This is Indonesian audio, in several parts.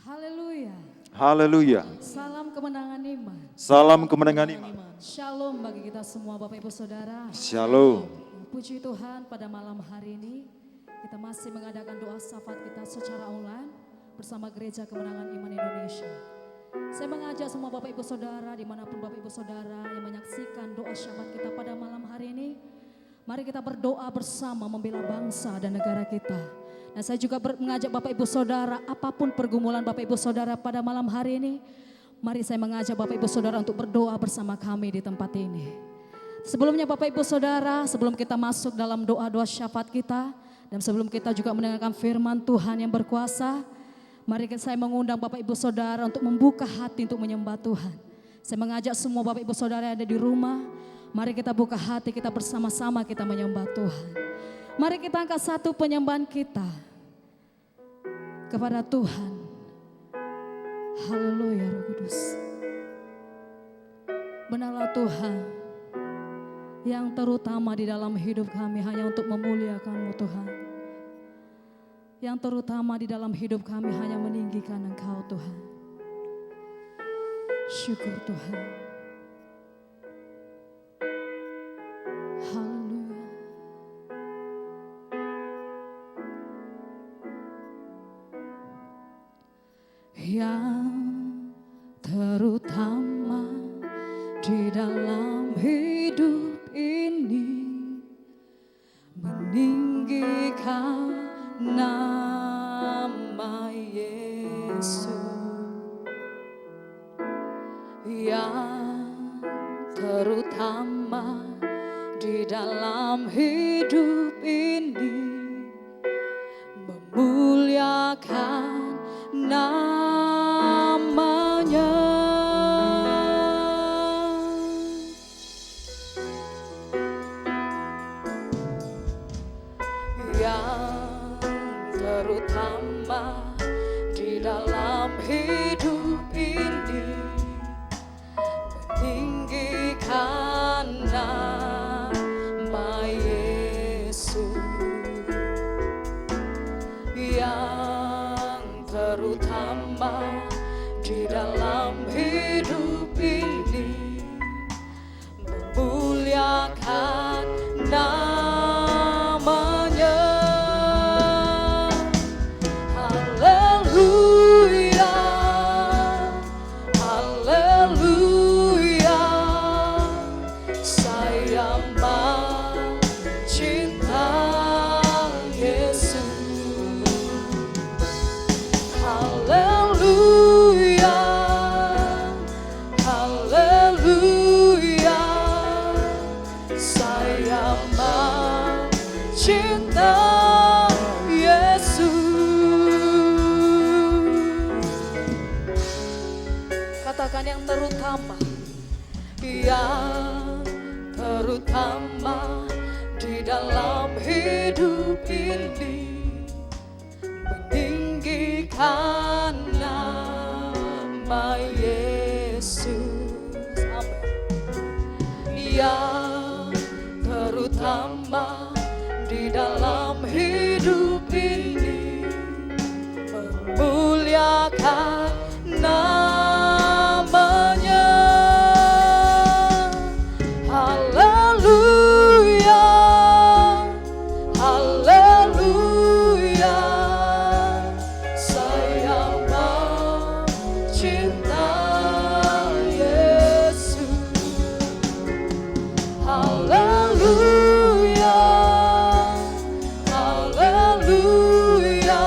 Haleluya. Haleluya. Salam kemenangan iman. Salam kemenangan iman. Shalom bagi kita semua Bapak Ibu Saudara. Shalom. Puji Tuhan, pada malam hari ini kita masih mengadakan doa syafaat kita secara online bersama Gereja Kemenangan Iman Indonesia. Saya mengajak semua Bapak Ibu Saudara dimanapun Bapak Ibu Saudara yang menyaksikan doa syafaat kita pada malam hari ini. Mari kita berdoa bersama membela bangsa dan negara kita. Nah, saya juga mengajak Bapak Ibu Saudara, apapun pergumulan Bapak Ibu Saudara pada malam hari ini, mari saya mengajak Bapak Ibu Saudara untuk berdoa bersama kami di tempat ini. Sebelumnya Bapak Ibu Saudara, sebelum kita masuk dalam doa-doa syafaat kita, dan sebelum kita juga mendengarkan firman Tuhan yang berkuasa, mari saya mengundang Bapak Ibu Saudara untuk membuka hati untuk menyembah Tuhan. Saya mengajak semua Bapak Ibu Saudara yang ada di rumah, mari kita buka hati, kita bersama-sama kita menyembah Tuhan. Mari kita angkat satu penyembahan kita kepada Tuhan. Haleluya Roh Kudus. Benarlah Tuhan, yang terutama di dalam hidup kami hanya untuk memuliakan-Mu Tuhan. Yang terutama di dalam hidup kami hanya meninggikan Engkau Tuhan. Syukur Tuhan. Haleluya. Yang terutama di dalam hidup ini meninggikan nama Yesus. Yang terutama di dalam hidup ini memuliakan namanya. Yang terutama di dalam hidup ini meninggikan nama Yesus. Yang terutama di dalam hidup ini memuliakan namanya. Haleluya, haleluya, saya mencinta Yesus. Haleluya, haleluya, saya mencinta Yesus. Katakan yang terutama di dalam hidup ini meninggikan nama Yesus. Amin. Yang terutama di dalam hidup ini memuliakan namanya. Haleluya, haleluya, saya mencinta Yesus. Haleluya, haleluya,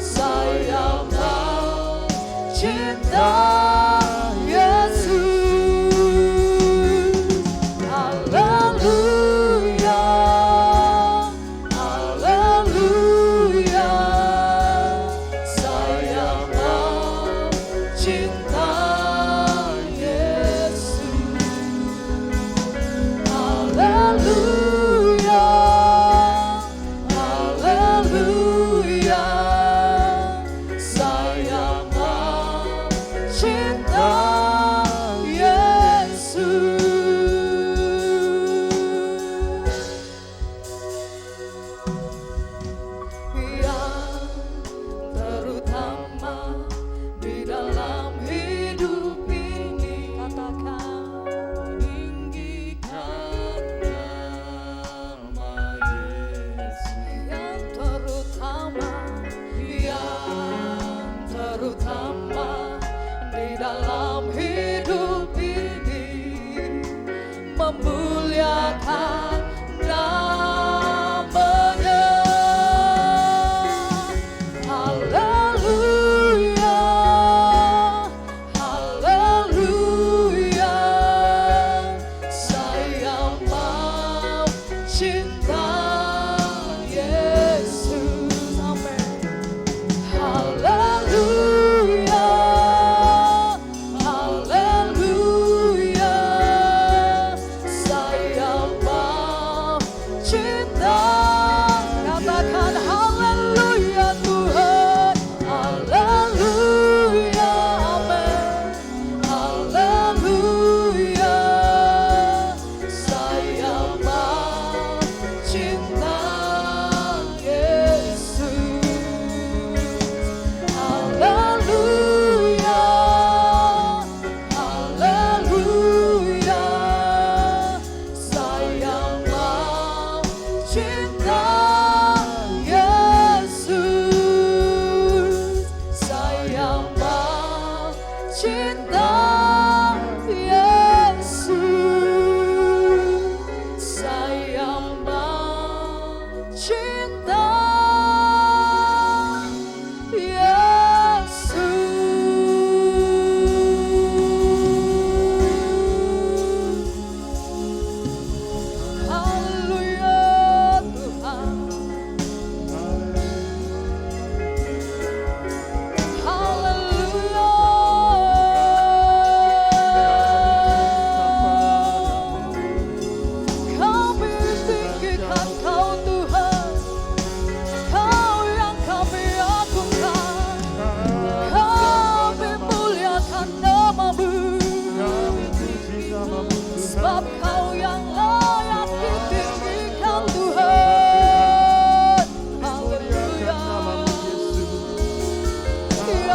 saya mencinta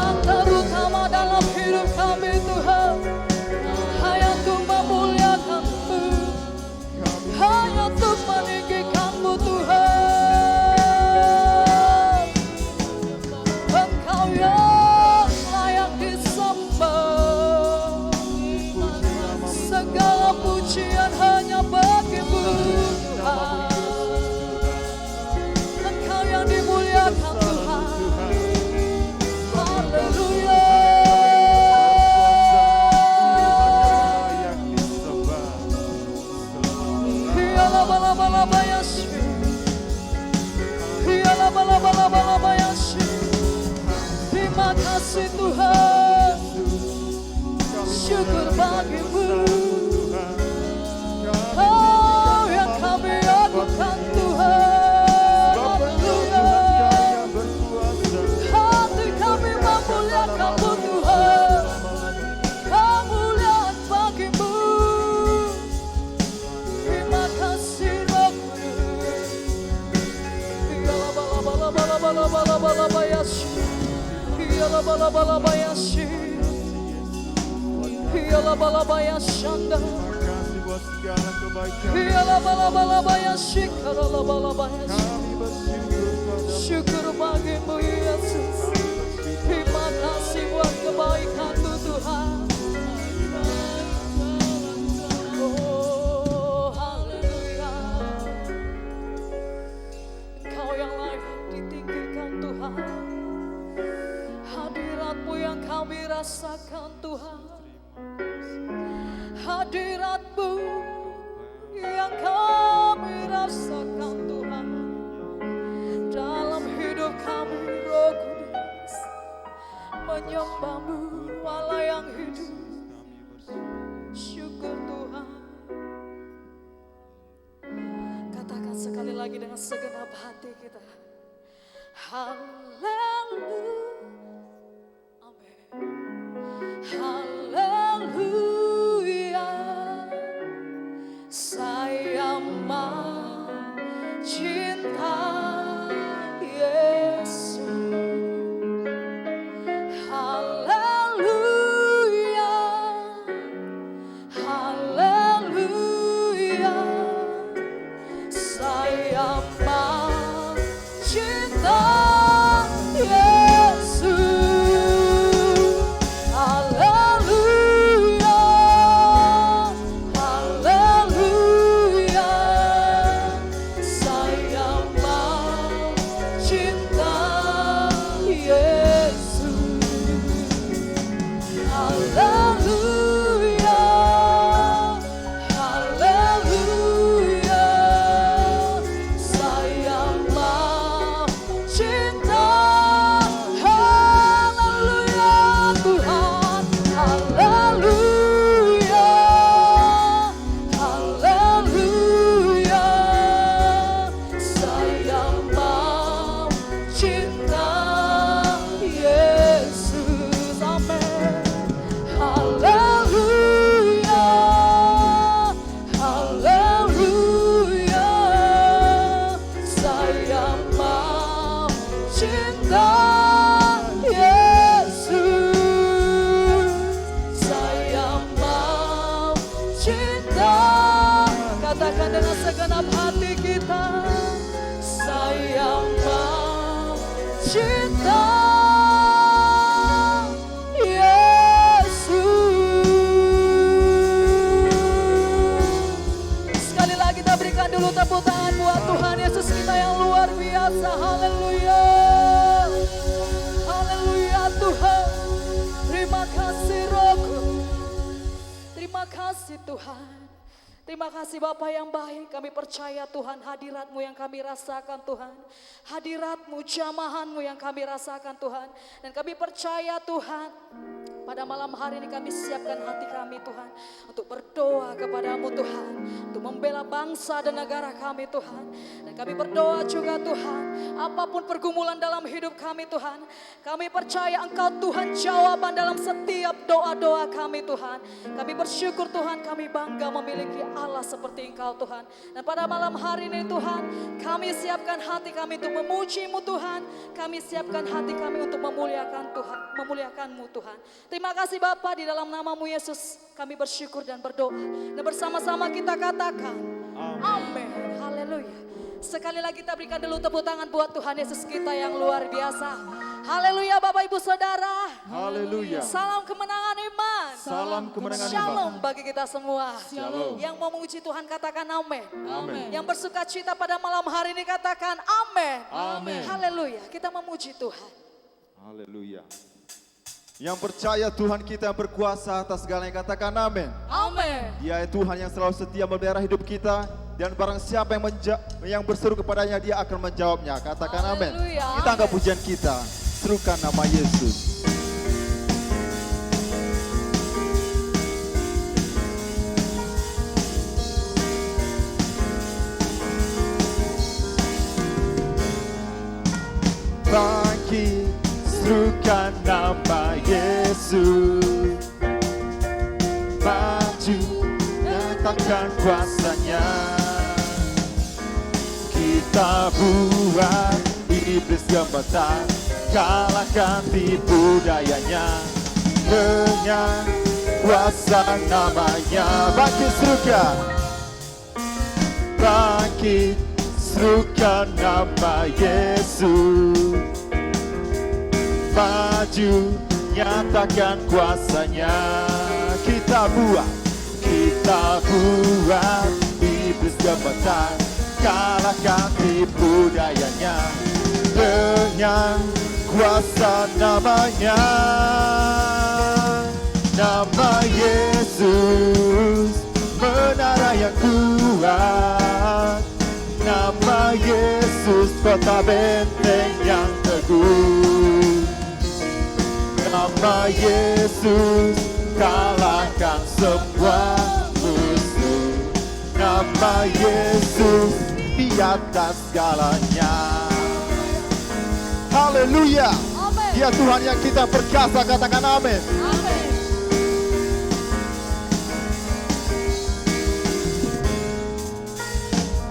yang terutama dalam hidup kami Tuhan. Hanya untuk memuliakan-Mu, hanya untuk meninggikan-Mu Tuhan. Engkau yang layak disembah, segala pujian hanya bagi-Mu Tuhan. Engkau yang dimuliakan Tuhan. Haleluya. Hiyalah bala-bala-bayashi, hiyalah bala-bala-bala-bayashi. Terima kasih Tuhan, syukur bagi-Mu. Oh yang kami agungkan Tuhan. Haleluya. Hati kami memuliakan-Mu Tuhan. Kemuliaan bagi-Mu. Terima kasih Roh Kudus. Hiyalah bala-bala-bala-bala-bala-bala-bayashi, hiyalah bala-bala-bayashi, hiyalah bala-bayashanda, hiyalah bala-bala-bayashi, hiyalah bala-bayashi. Syukur bagi-Mu Yesus. Terima kasih buat kebaikan-Mu Tuhan. Oh haleluya. Engkau yang layak ditinggikan Tuhan. Hadirat-Mu yang kami rasakan Tuhan. Hadirat-Mu yang kami rasakan Tuhan. Dalam hidup kami Roh Kudus, menyembah-Mu Allah yang hidup. Syukur Tuhan. Katakan sekali lagi dengan segenap hati kita. Haleluya. Amin. Haleluya. Saya mencinta Yesus. Haleluya. Haleluya. Saya mencinta Yesus. Haleluya. Haleluya. Saya mencinta Yesus. Haleluya. Haleluya. Saya mencinta. Haleluya Tuhan. Haleluya. Haleluya. Saya mencinta Yesus. Amin. Haleluya. Haleluya. Saya mencinta Yesus. Saya mencinta. Katakan dengan segenap hati kita. Saya mencinta Yesus. Sekali lagi kita berikan dulu tepuk tangan buat Tuhan Yesus kita yang luar biasa. Haleluya. Haleluya Tuhan. Terima kasih Roh Kudus. Terima kasih Tuhan. Terima kasih Bapa yang baik. Kami percaya Tuhan hadirat-Mu yang kami rasakan Tuhan. Hadirat-Mu, jamahan-Mu yang kami rasakan Tuhan. Dan kami percaya Tuhan Pada malam hari ini kami siapkan hati kami Tuhan, untuk berdoa kepadamu Tuhan, untuk membela bangsa dan negara kami Tuhan. Dan kami berdoa juga Tuhan, apapun pergumulan dalam hidup kami Tuhan, kami percaya Engkau Tuhan jawaban dalam setiap doa-doa kami Tuhan. Kami bersyukur Tuhan, kami bangga memiliki Allah seperti Engkau Tuhan. Dan pada malam hari ini Tuhan, kami siapkan hati kami untuk memuji-Mu Tuhan. Kami siapkan hati kami untuk memuliakan Tuhan, memuliakan-Mu Tuhan. Terima kasih Bapa, di dalam nama-Mu Yesus kami bersyukur dan berdoa. Dan bersama-sama kita katakan amin. Haleluya. Sekali lagi kita berikan dulu tepuk tangan buat Tuhan Yesus kita yang luar biasa. Haleluya Bapak Ibu Saudara. Haleluya. Salam kemenangan iman. Salam kemenangan iman. Shalom bagi kita semua. Shalom. Yang mau memuji Tuhan katakan amin. Amin. Yang bersuka cita pada malam hari ini katakan amin. Amin. Haleluya. Kita memuji Tuhan. Haleluya. Yang percaya Tuhan kita yang berkuasa atas segalanya, katakan amin. Amin. Dia Tuhan yang selalu setia memelihara hidup kita, dan barang siapa yang berseru kepadanya, dia akan menjawabnya. Katakan amin. Haleluya, Kita angkat amin. pujian kita, serukan nama Yesus. Bangkit, serukan nama Yesus. Maju, nyatakan kuasanya. Kita buat iblis gemetar, kalahkan tipu dayanya. Dengan kuasa namanya. Bangkit, serukan. Bangkit, serukan nama Yesus. Maju, nyatakan kuasanya. Kita buat iblis gemetar, kalahkan tipu dayanya. Dengan kuasa namanya. Nama Yesus, menara yang kuat. Nama Yesus, kota benteng yang teguh. Nama Yesus, kalahkan semua musuh. Nama Yesus, di atas segalanya. Haleluya. Amin. Dia Tuhan yang kita perkasa, katakan amin. Amin.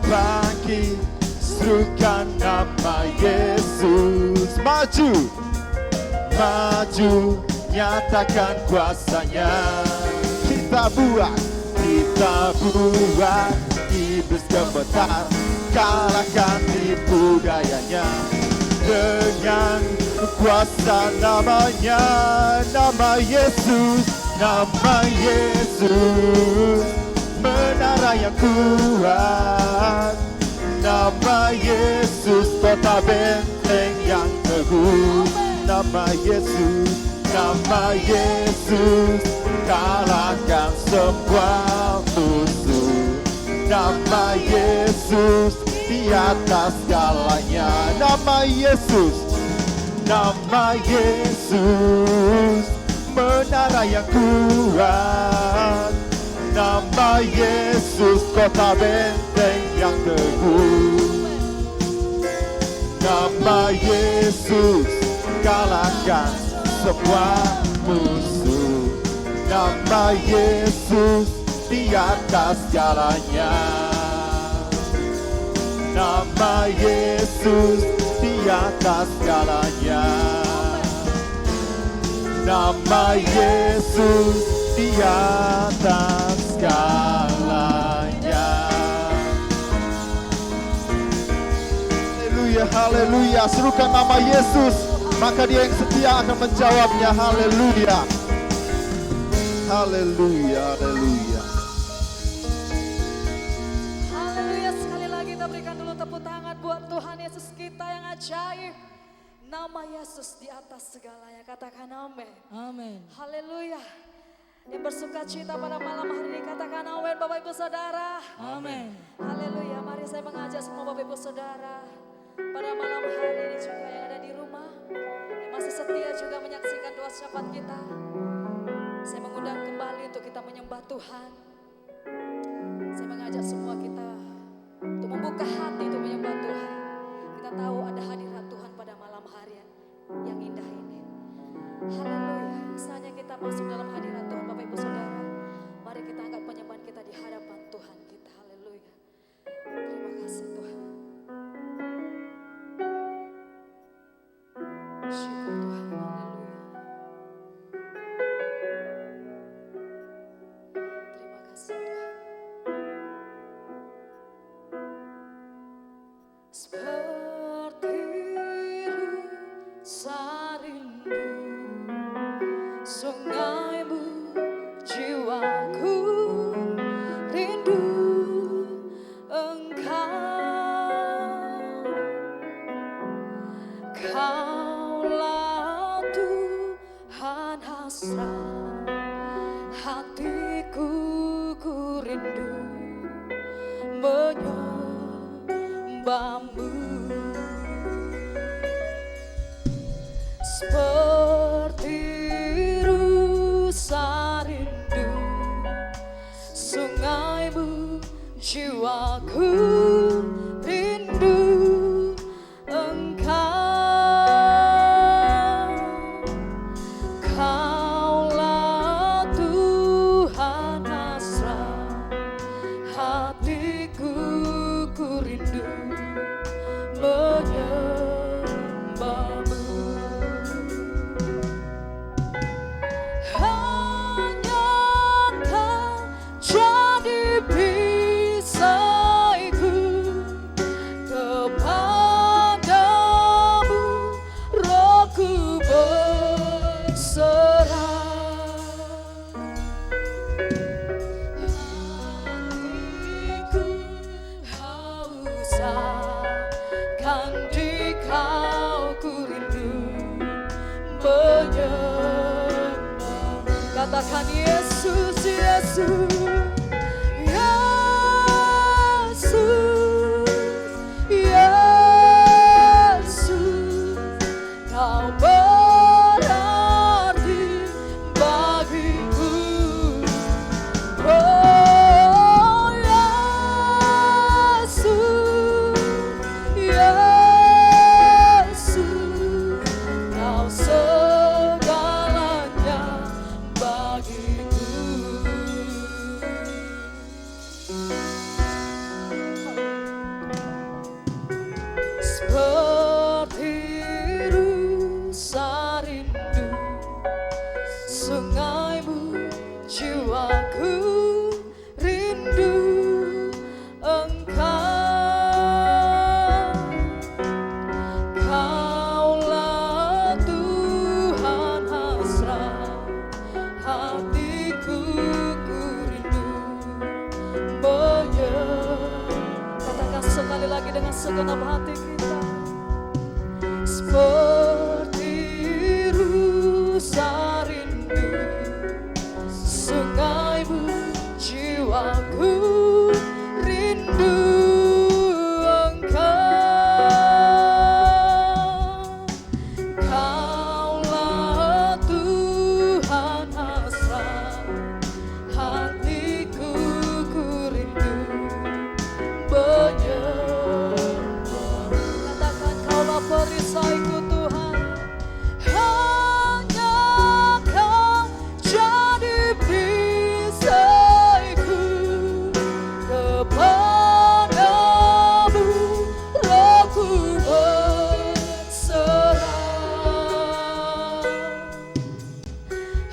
Bangkit, serukan nama Yesus. Maju, maju, nyatakan kuasanya. Kita buat iblis gemetar, kalahkan tipu dayanya. Dengan kuasa namanya, nama Yesus, menara yang kuat. Nama Yesus, kota benteng yang teguh. Nama Yesus, kalahkan semua musuh. Nama Yesus, di atas segalanya. Nama Yesus, menara yang kuat. Nama Yesus, kota benteng yang teguh. Nama Yesus, kalahkan semua musuh. Nama Yesus, di atas segalanya. Nama Yesus, di atas segalanya. Nama Yesus, di atas segalanya. Haleluya, haleluya. Serukan nama Yesus, maka Dia yang setia akan menjawabnya. Haleluya. Haleluya, haleluya. Haleluya. Sekali lagi kita berikan dulu tepuk tangan buat Tuhan Yesus kita yang ajaib. Nama Yesus di atas segalanya. Katakan amin. Amin. Haleluya. Yang bersuka cita pada malam hari ini katakan amin Bapak Ibu Saudara. Amin. Haleluya. Mari saya mengajak semua Bapak Ibu Saudara pada malam hari ini juga yang ada di rumah, yang masih setia juga menyaksikan doa syafaat kita. Saya mengundang kembali untuk kita menyembah Tuhan. Saya mengajak semua kita untuk membuka hati untuk menyembah Tuhan. Kita tahu ada hadirat Tuhan pada malam hari yang indah ini. Haleluya. Saatnya kita masuk dalam hadirat Tuhan, Bapak Ibu Saudara. Mari kita angkat penyembahan kita di hadapan Tuhan kita. Haleluya. Terima kasih Tuhan. Syukur Tuhan. Haleluya. Terima kasih Tuhan. Seperti rasa rindu sungaimu, jiwaku rindu Engkau. Kaulah Tuhan hasrat hatiku, ku rindu menyembahmu. Seperti rusa rindu sungaimu, jiwaku rindu Engkau. Kaulah Tuhan hasrat hatiku, ku rindu menyembahmu. Hanya Kau jadi perisaiku, kepadamu rohku berserah. Hatiku haus akan Dikau, ku rindu menyembah. Katakan Yesus, Yesus, Yesus, Yesus, Kau berarti bagiku. Oh Yesus, Yesus, Kau segalanya bagiku. Seperti rusa rindu sungaimu, jiwaku rindu Engkau. Kaulah Tuhan hasrat hatiku, ku rindu menyembah. Katakan sekali lagi dengan segenap hati kita. Seperti rusa rindu sungaimu, jiwaku rindu Engkau. Kaulah Tuhan hasrat hatiku, ku rindu menyembah. Katakan Kaulah perisaiku Tuhan. Hanya Kau jadi perisaiku, kepadamu rohku berserah.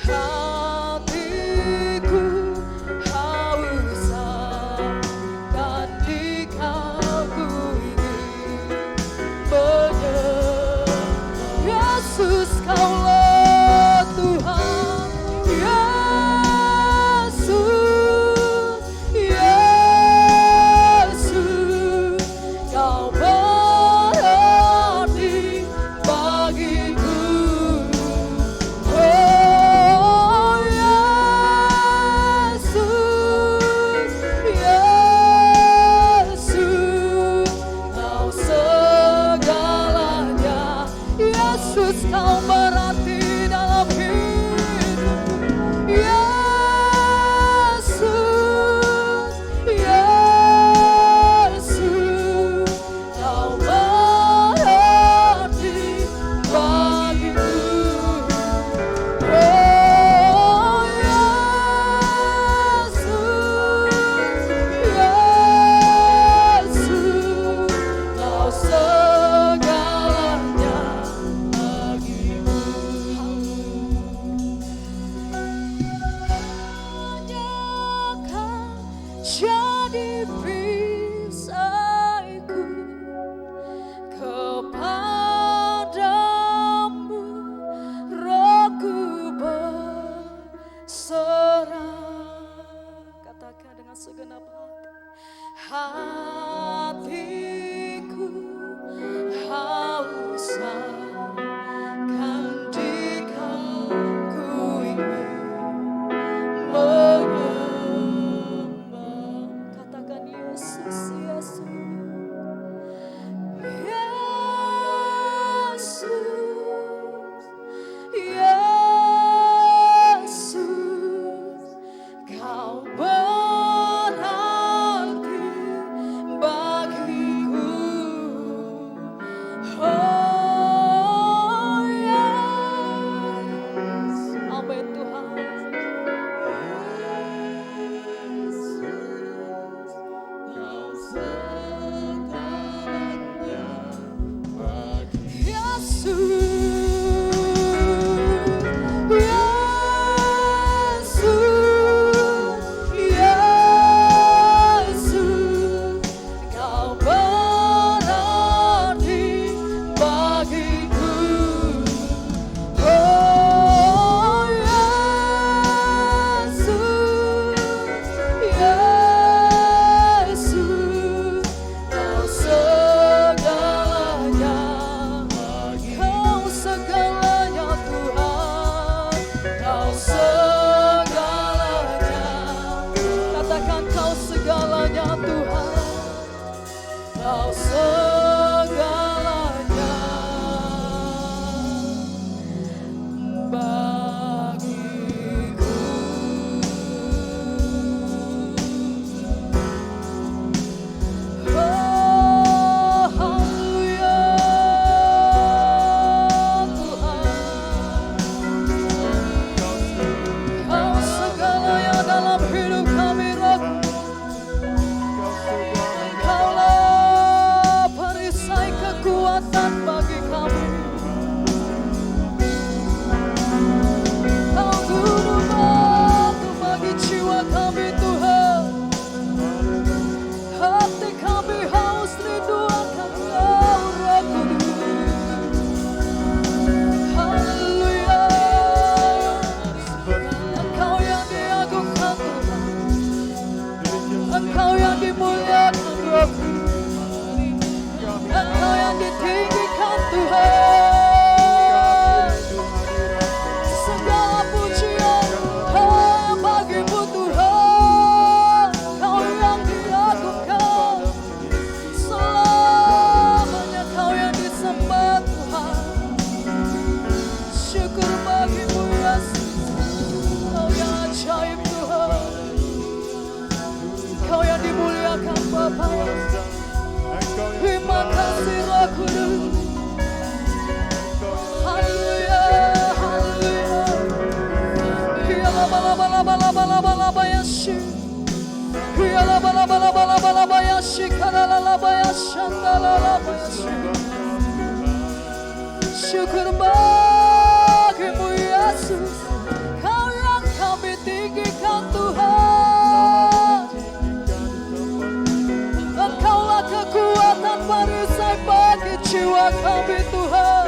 Hatiku haus akan Dikau, ku ingin menyembah. Yesus, Kaulah Tuhan. Yesus, Yesus, Kau berarti bagiku. Oh Yesus, Yesus, Kau segalanya. Yesus, Kau berarti Syukur bagimu Yesus, Kau yang kami tinggikan Tuhan. Engkaulah kekuatan perisai bagi jiwa kami Tuhan.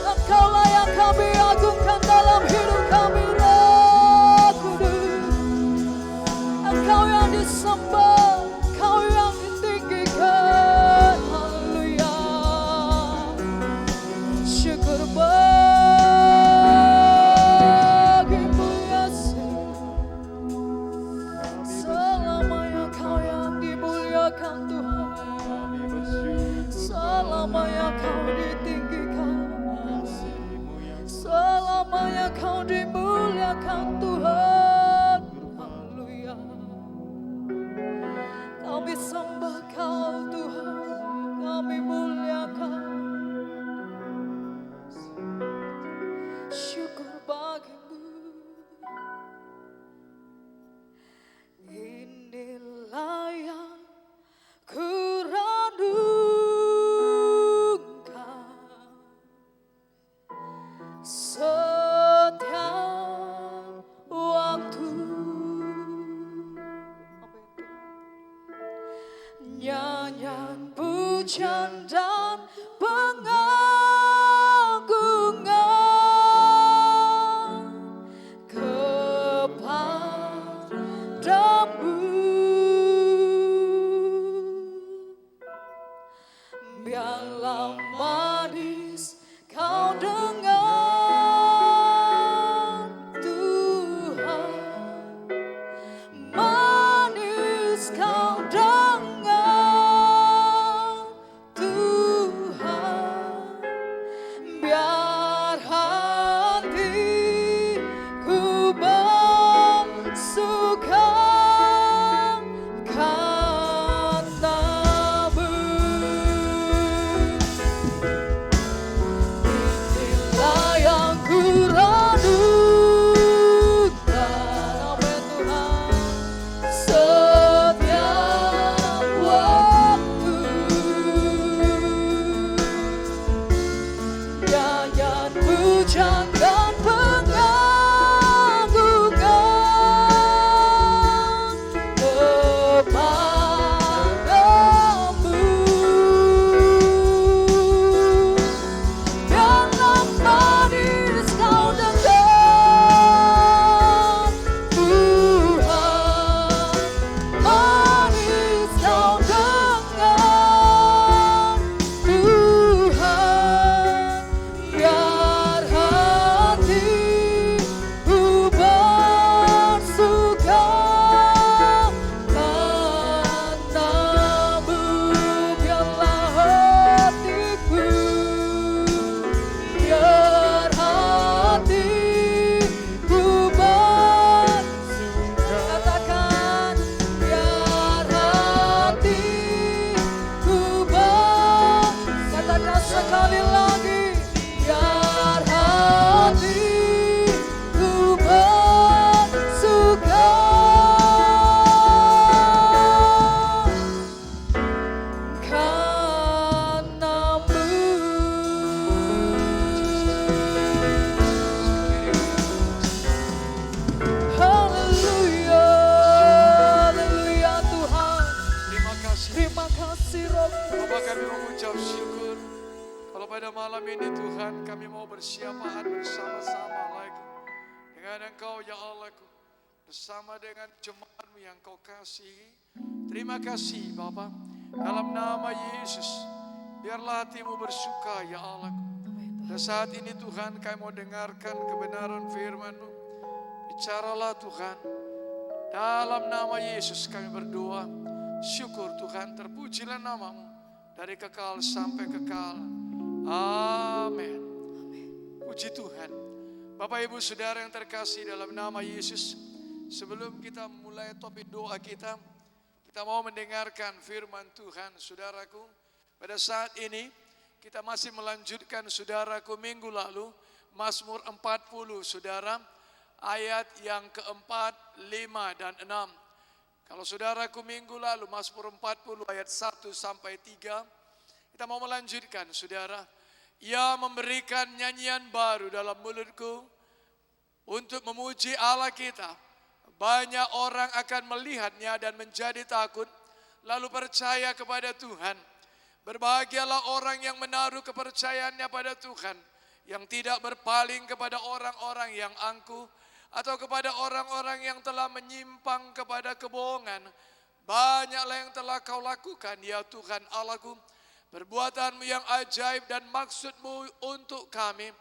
Engkaulah yang kami agungkan dalam hidup kami, Roh Kudus. Engkau yang disembah, Engkau yang ditinggikan. Haleluya. Syukur bagimu Yesus, selamanya Kau yang dimuliakan Tuhan, selamanya Kau ditinggikan, selamanya Kau dimuliakan Tuhan. Haleluya. Kami sembah Kau Tuhan, kami muliakan. Syukur bagimu. Inilah yang ku renungkan setiap waktu. Nyanyian pujian dan pengagungan kepadamu. Biarlah manis Kau dengar Tuhan, manis Kau dengar Tuhan. Biar hatiku bersuka karena-Mu. Inilah yang ku renungkan, amin Tuhan, setiap waktu. Nyanyian pujian dan pengagungan kepadamu. Biarlah manis Kau dengar Tuhan, manis Kau dengar Tuhan. Biar hatiku bersuka karena-Mu. Biarlah hatiku, biar hatiku bersuka. Katakan, biar hatiku katakan sekali lagi, biar hatiku bersuka karena-Mu. Haleluya, haleluya Tuhan. Terima kasih. Terima kasih Roh. Bapak, kami mengucap syukur. Kalau pada malam ini Tuhan, kami mau bersiapaan bersama-sama lagi dengan Engkau ya Allahku, bersama dengan jemaat-Mu yang Kau kasihi. Terima kasih Bapak, dalam nama Yesus, biarlah hatimu bersuka ya Allahku. Dan saat ini Tuhan, kami mau dengarkan kebenaran firman-Mu. Bicaralah Tuhan, dalam nama Yesus kami berdoa. Syukur Tuhan, terpujilah nama-Mu dari kekal sampai kekal. Amin. Puji Tuhan. Bapak Ibu Saudara yang terkasih dalam nama Yesus, sebelum kita mulai topik doa kita mau mendengarkan firman Tuhan. Saudaraku, pada saat ini kita masih melanjutkan saudaraku minggu lalu Mazmur 40 saudara, ayat yang keempat, 5 dan 6. Kalau saudaraku minggu lalu Mazmur 40 ayat 1 sampai 3, kita mau melanjutkan saudara. Ia memberikan nyanyian baru dalam mulutku untuk memuji Allah kita. Banyak orang akan melihatnya dan menjadi takut, lalu percaya kepada Tuhan. Berbahagialah orang yang menaruh kepercayaannya pada Tuhan, yang tidak berpaling kepada orang-orang yang angkuh, atau kepada orang-orang yang telah menyimpang kepada kebohongan. Banyaklah yang telah kau lakukan, ya Tuhan Allahku, perbuatanmu yang ajaib dan maksudmu untuk kami.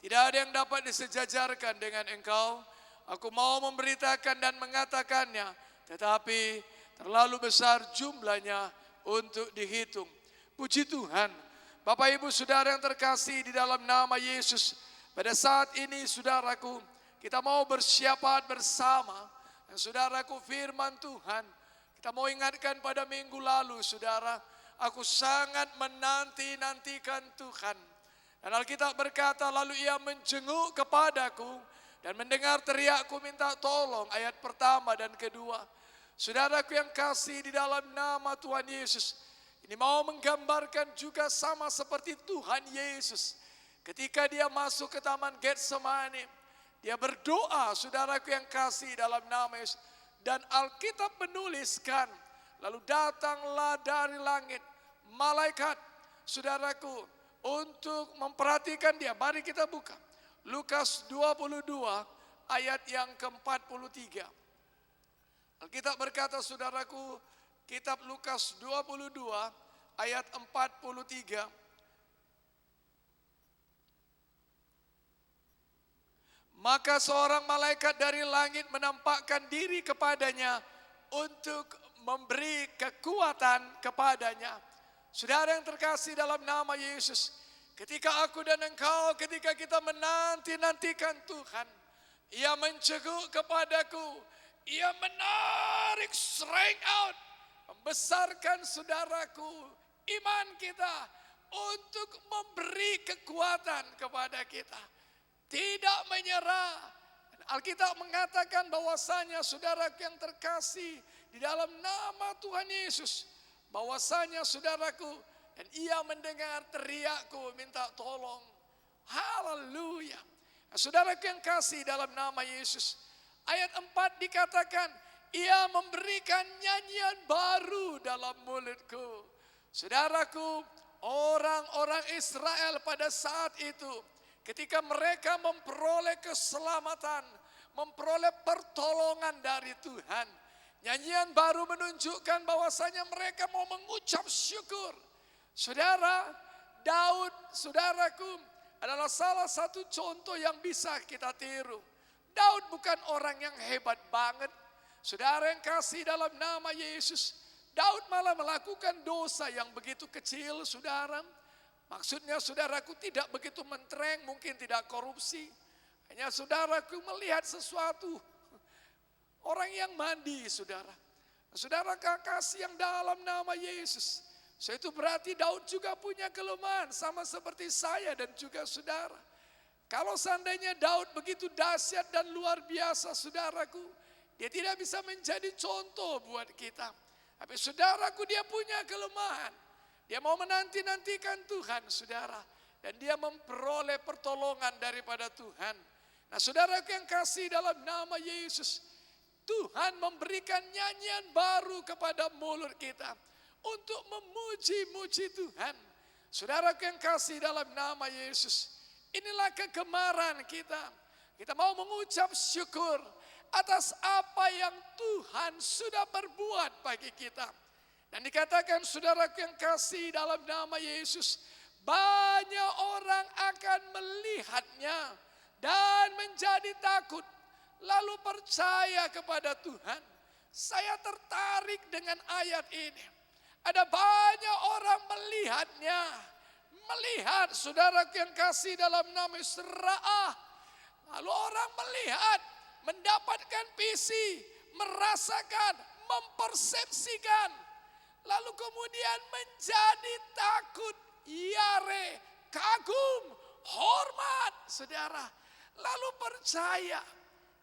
Tidak ada yang dapat disejajarkan dengan engkau. Aku mau memberitakan dan mengatakannya, tetapi terlalu besar jumlahnya untuk dihitung. Puji Tuhan. Bapak Ibu Saudara yang terkasih di dalam nama Yesus. Pada saat ini saudaraku, kita mau bersyafaat bersama. Dan saudaraku, firman Tuhan, kita mau ingatkan pada minggu lalu saudara, aku sangat menanti-nantikan Tuhan. Dan Alkitab berkata, lalu ia menjenguk kepadaku dan mendengar teriakku minta tolong. Ayat pertama dan kedua. Saudaraku yang kasih di dalam nama Tuhan Yesus, ini mau menggambarkan juga sama seperti Tuhan Yesus. Ketika dia masuk ke Taman Getsemani, dia berdoa, saudaraku yang kasih dalam nama Yesus. Dan Alkitab menuliskan, lalu datanglah dari langit malaikat, saudaraku, untuk memperhatikan dia. Mari kita buka Lukas 22 ayat yang ke-43. Alkitab berkata saudaraku, kitab Lukas 22 ayat 43. Maka seorang malaikat dari langit menampakkan diri kepadanya untuk memberi kekuatan kepadanya. Saudara yang terkasih dalam nama Yesus, ketika aku dan engkau, ketika kita menanti-nantikan Tuhan, ia menceguk kepadaku, ia menarik strength out, membesarkan saudaraku, iman kita untuk memberi kekuatan kepada kita. Tidak menyerah. Alkitab mengatakan bahwasanya saudaraku yang terkasih di dalam nama Tuhan Yesus, bahwasanya saudaraku, dan ia mendengar teriakku minta tolong. Haleluya. Saudaraku yang kasih dalam nama Yesus, ayat 4 dikatakan, ia memberikan nyanyian baru dalam mulutku. Saudaraku, orang-orang Israel pada saat itu, ketika mereka memperoleh keselamatan, memperoleh pertolongan dari Tuhan, nyanyian baru menunjukkan bahwasanya mereka mau mengucap syukur. Saudara, Daud, saudaraku, adalah salah satu contoh yang bisa kita tiru. Daud bukan orang yang hebat banget. Saudara yang kasih dalam nama Yesus, Daud malah melakukan dosa yang begitu kecil, saudara. Maksudnya saudaraku tidak begitu mentereng, mungkin tidak korupsi. Hanya saudaraku melihat sesuatu. Orang yang mandi, saudara. Saudara kasih yang dalam nama Yesus. So itu berarti Daud juga punya kelemahan, sama seperti saya dan juga saudara. Kalau seandainya Daud begitu dahsyat dan luar biasa, saudaraku, dia tidak bisa menjadi contoh buat kita. Tapi saudaraku, dia punya kelemahan. Dia mau menanti-nantikan Tuhan, saudara. Dan dia memperoleh pertolongan daripada Tuhan. Nah, saudaraku yang kasih dalam nama Yesus, Tuhan memberikan nyanyian baru kepada mulut kita untuk memuji-muji Tuhan. Saudaraku yang kasih dalam nama Yesus, inilah kegemaran kita. Kita mau mengucap syukur atas apa yang Tuhan sudah berbuat bagi kita. Dan dikatakan saudaraku yang kasih dalam nama Yesus, banyak orang akan melihatnya dan menjadi takut, lalu percaya kepada Tuhan. Saya tertarik dengan ayat ini. Ada banyak orang melihatnya. Melihat saudaraku yang kasih dalam nama Yesus, lalu orang melihat, mendapatkan visi, merasakan, mempersepsikan. Lalu kemudian menjadi takut, yare, kagum, hormat, saudara. Lalu percaya.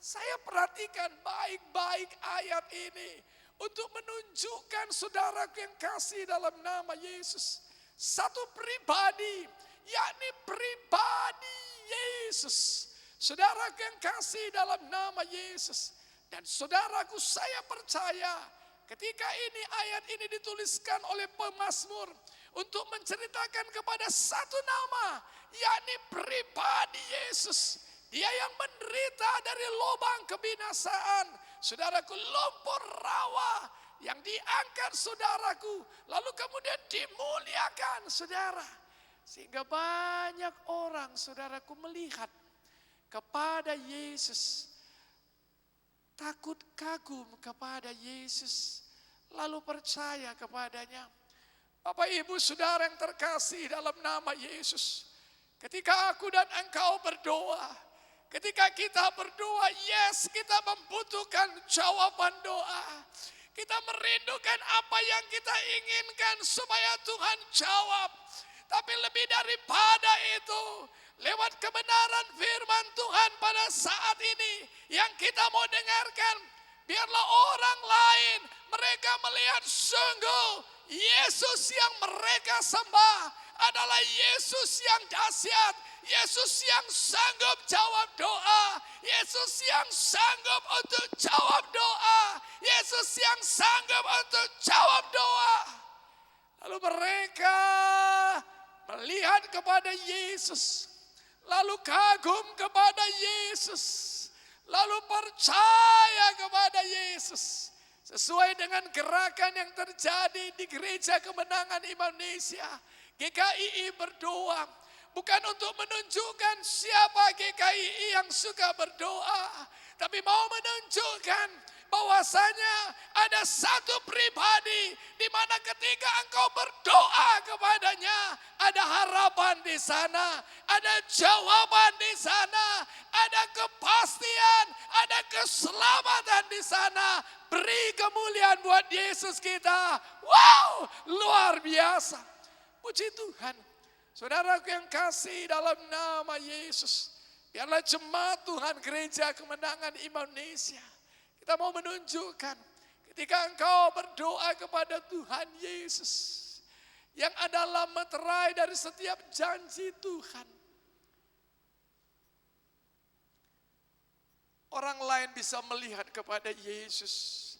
Saya perhatikan baik-baik ayat ini. untuk menunjukkan saudaraku yang kasih dalam nama Yesus. Satu pribadi, yakni pribadi Yesus. Saudaraku yang kasih dalam nama Yesus. Dan saudaraku, saya percaya ketika ini ayat ini dituliskan oleh pemazmur untuk menceritakan kepada satu nama, yakni pribadi Yesus. Dia yang menderita dari lubang kebinasaan. Saudaraku, lumpur rawa yang diangkat saudaraku, lalu kemudian dimuliakan saudara. Sehingga banyak orang saudaraku melihat kepada Yesus, takut kagum kepada Yesus, lalu percaya kepadanya. Bapak Ibu Saudara yang terkasih dalam nama Yesus, ketika aku dan engkau berdoa, ketika kita berdoa, yes, kita membutuhkan jawaban doa. Kita merindukan apa yang kita inginkan supaya Tuhan jawab. Tapi lebih daripada itu, lewat kebenaran firman Tuhan pada saat ini yang kita mau dengarkan, biarlah orang lain mereka melihat sungguh Yesus yang mereka sembah adalah Yesus yang dahsyat, Yesus yang sanggup jawab doa, Yesus yang sanggup untuk jawab doa, Yesus yang sanggup untuk jawab doa. Lalu mereka melihat kepada Yesus, lalu kagum kepada Yesus, lalu percaya kepada Yesus. Sesuai dengan gerakan yang terjadi di Gereja Kemenangan Indonesia, GKII berdoa bukan untuk menunjukkan siapa GKII yang suka berdoa, tapi mau menunjukkan bahwasanya ada satu pribadi di mana ketika engkau berdoa kepadanya, ada harapan di sana, ada jawaban di sana, ada kepastian, ada keselamatan di sana. Beri kemuliaan buat Yesus kita. Wow, luar biasa. Puji Tuhan. Saudaraku yang kasih dalam nama Yesus, biarlah jemaat Tuhan Gereja Kemenangan Indonesia, kita mau menunjukkan ketika engkau berdoa kepada Tuhan Yesus yang adalah meterai dari setiap janji Tuhan, orang lain bisa melihat kepada Yesus,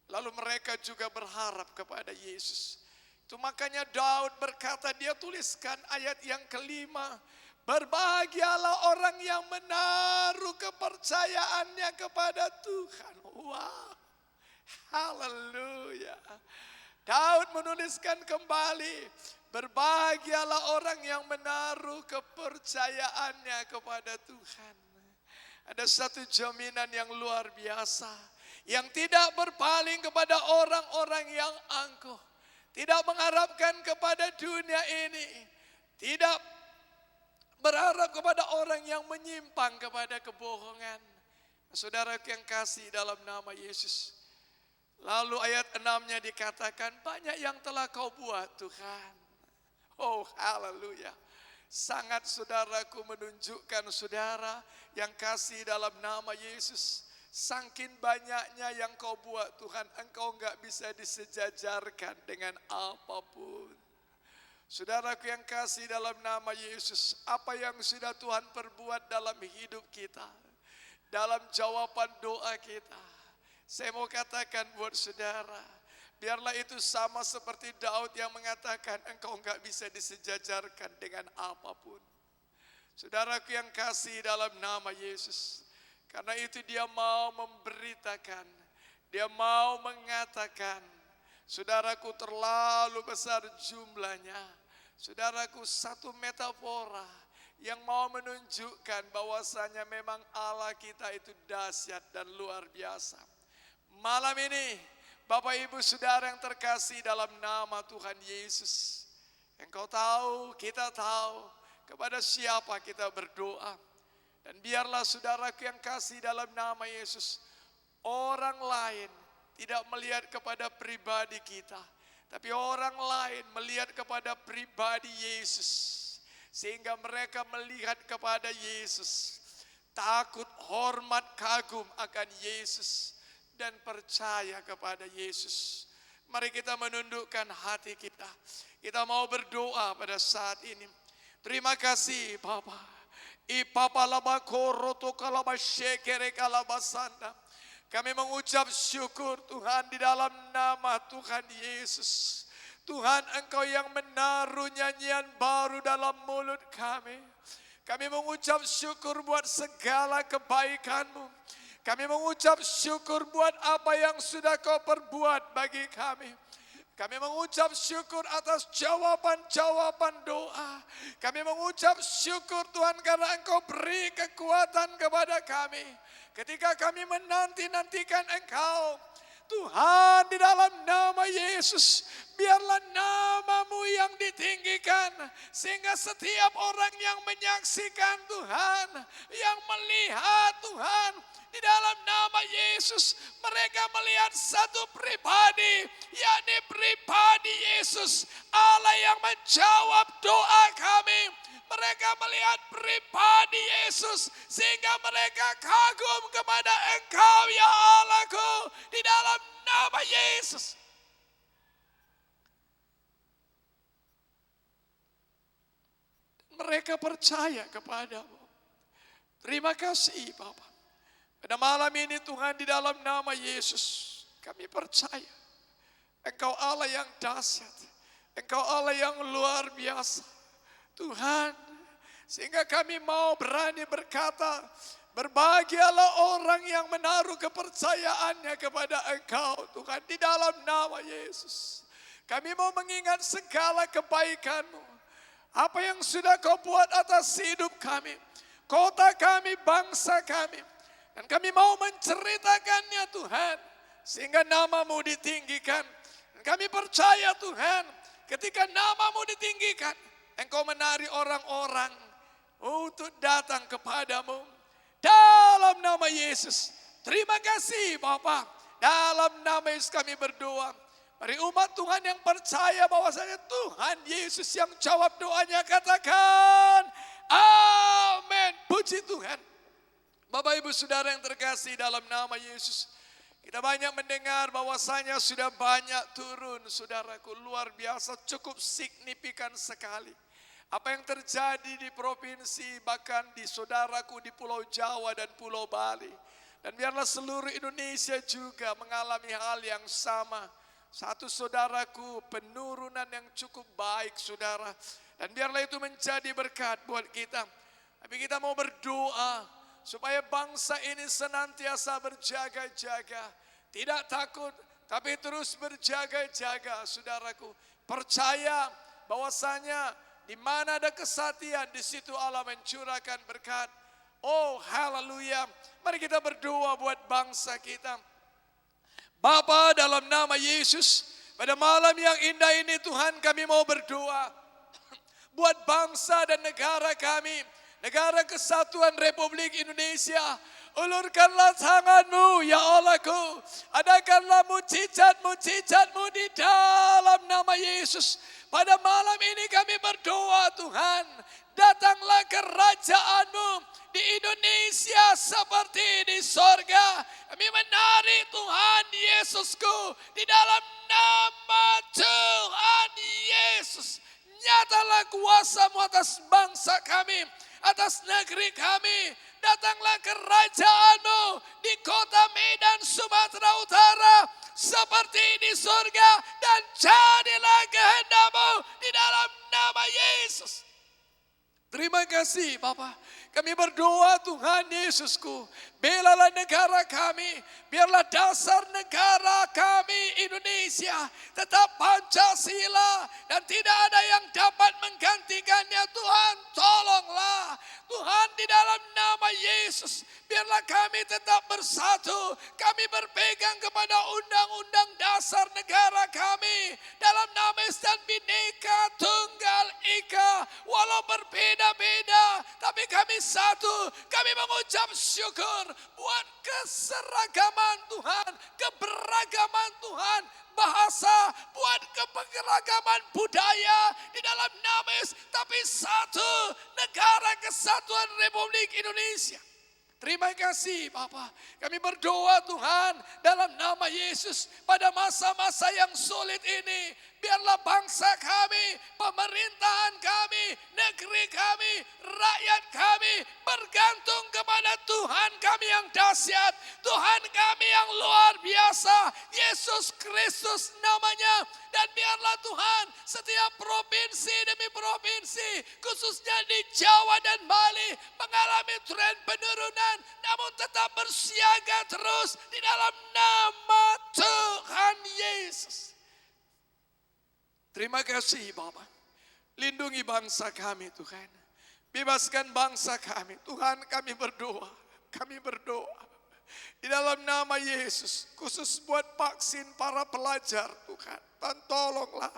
lalu mereka juga berharap kepada Yesus. Itu makanya Daud berkata, dia tuliskan ayat yang kelima, berbahagialah orang yang menaruh kepercayaannya kepada Tuhan. Wow, haleluya. Daud menuliskan kembali, berbahagialah orang yang menaruh kepercayaannya kepada Tuhan. Ada satu jaminan yang luar biasa, yang tidak berpaling kepada orang-orang yang angkuh, tidak mengharapkan kepada dunia ini, tidak berharap kepada orang yang menyimpang kepada kebohongan. Saudara yang kasih dalam nama Yesus. Lalu ayat 6-nya dikatakan, banyak yang telah kau buat Tuhan. Oh haleluya. Sangat saudaraku menunjukkan saudara yang kasih dalam nama Yesus. Saking banyaknya yang kau buat Tuhan, engkau enggak bisa disejajarkan dengan apapun. Saudaraku yang kasih dalam nama Yesus, apa yang sudah Tuhan perbuat dalam hidup kita, dalam jawaban doa kita, saya mau katakan buat saudara, biarlah itu sama seperti Daud yang mengatakan engkau enggak bisa disejajarkan dengan apapun. Saudaraku yang kasih dalam nama Yesus, karena itu dia mau memberitakan, dia mau mengatakan, saudaraku terlalu besar jumlahnya. Saudaraku satu metafora yang mau menunjukkan bahwasanya memang Allah kita itu dahsyat dan luar biasa. Malam ini Bapak Ibu Saudara yang terkasih dalam nama Tuhan Yesus, engkau tahu, kita tahu kepada siapa kita berdoa. Dan biarlah saudaraku yang kasih dalam nama Yesus, orang lain tidak melihat kepada pribadi kita, tapi orang lain melihat kepada pribadi Yesus. Sehingga mereka melihat kepada Yesus, takut, hormat, kagum akan Yesus. dan percaya kepada Yesus. Mari kita menundukkan hati kita. Kita mau berdoa pada saat ini. Terima kasih Bapa. Kami mengucap syukur Tuhan di dalam nama Tuhan Yesus. Tuhan, Engkau yang menaruh nyanyian baru dalam mulut kami. Kami mengucap syukur buat segala kebaikan-Mu. Kami mengucap syukur buat apa yang sudah Kau perbuat bagi kami. Kami mengucap syukur atas jawaban-jawaban doa. Kami mengucap syukur Tuhan karena Engkau beri kekuatan kepada kami. Ketika kami menanti-nantikan Engkau, Tuhan, di dalam nama Yesus, biarlah nama-Mu yang ditinggikan. Sehingga setiap orang yang menyaksikan Tuhan, yang melihat Tuhan, di dalam nama Yesus, mereka melihat satu pribadi, yakni pribadi Yesus, Allah yang menjawab doa kami. Mereka melihat pribadi Yesus, sehingga mereka kagum kepada Engkau ya Allahku, di dalam nama Yesus. Mereka percaya kepadamu. Terima kasih Bapa. Pada malam ini Tuhan, di dalam nama Yesus, kami percaya Engkau Allah yang dahsyat, Engkau Allah yang luar biasa. Tuhan, sehingga kami mau berani berkata, berbahagialah orang yang menaruh kepercayaannya kepada Engkau Tuhan, di dalam nama Yesus. Kami mau mengingat segala kebaikan-Mu, apa yang sudah Kau buat atas hidup kami, kota kami, bangsa kami. Dan kami mau menceritakannya Tuhan, sehingga nama-Mu ditinggikan. Dan kami percaya Tuhan, ketika nama-Mu ditinggikan, Engkau menarik orang-orang untuk datang kepadamu. Dalam nama Yesus, terima kasih Bapa. Dalam nama Yesus kami berdoa. Mari umat Tuhan yang percaya bahwasanya Tuhan Yesus yang jawab doanya, katakan amin. Puji Tuhan. Bapak Ibu Saudara yang terkasih dalam nama Yesus, kita banyak mendengar bahwasanya sudah banyak turun, saudaraku, luar biasa, cukup signifikan sekali. Apa yang terjadi di provinsi, bahkan di saudaraku di Pulau Jawa dan Pulau Bali. Dan biarlah seluruh Indonesia juga mengalami hal yang sama. Satu saudaraku, penurunan yang cukup baik saudara. Dan biarlah itu menjadi berkat buat kita. Tapi kita mau berdoa supaya bangsa ini senantiasa berjaga-jaga. Tidak takut, tapi terus berjaga-jaga saudaraku. Percaya bahwasanya di mana ada kesatian, di situ Allah mencurahkan berkat. Oh haleluya. Mari kita berdoa buat bangsa kita. Bapa, dalam nama Yesus, pada malam yang indah ini Tuhan, kami mau berdoa buat bangsa dan negara kami. Negara Kesatuan Republik Indonesia. Ulurkanlah tangan-Mu ya Allahku. Adakanlah mujizat-mujizat-Mu di dalam nama Yesus. Pada malam ini kami berdoa Tuhan, datanglah kerajaan-Mu di Indonesia seperti di sorga. Kami menarik Tuhan Yesusku, di dalam nama Tuhan Yesus. Nyatalah kuasa-Mu atas bangsa kami, atas negeri kami. Datanglah kerajaan-Mu di kota Medan, Sumatera Utara, seperti di surga. Dan jadilah kehendak-Mu di dalam nama Yesus. Terima kasih Bapa. Kami berdoa Tuhan Yesusku, belalah negara kami, biarlah dasar negara kami Indonesia tetap Pancasila dan tidak ada yang dapat menggantikannya. Tuhan tolonglah Tuhan, di dalam nama Yesus, biarlah kami tetap bersatu. Kami berpegang kepada undang-undang dasar negara kami dalam nama Yesus, dan Bhinneka Tunggal Ika, walau berbeda-beda tapi kami satu. Kami mengucap syukur buat keseragaman Tuhan, keberagaman Tuhan, bahasa, buat keberagaman budaya di dalam nama Yesus, tapi satu negara Kesatuan Republik Indonesia. Terima kasih Bapa. Kami berdoa Tuhan dalam nama Yesus pada masa-masa yang sulit ini. Biarlah bangsa kami, pemerintahan kami, negeri kami, rakyat kami bergantung kepada Tuhan kami yang dahsyat. Tuhan kami yang luar biasa. Yesus Kristus namanya. Dan biarlah Tuhan setiap provinsi demi provinsi, khususnya di Jawa dan Bali, mengalami tren penurunan, namun tetap bersiaga terus di dalam nama Tuhan Yesus. Terima kasih Bapak. Lindungi bangsa kami Tuhan. Bebaskan bangsa kami. Tuhan kami berdoa. Kami berdoa. Di dalam nama Yesus. Khusus buat vaksin para pelajar Tuhan. Tuhan tolonglah.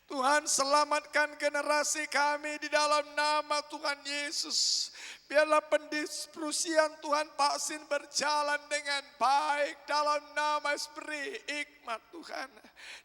Tuhan selamatkan generasi kami di dalam nama Tuhan Yesus. Biarlah pendistribusian Tuhan vaksin berjalan dengan baik dalam nama Esprit Hikmat Tuhan.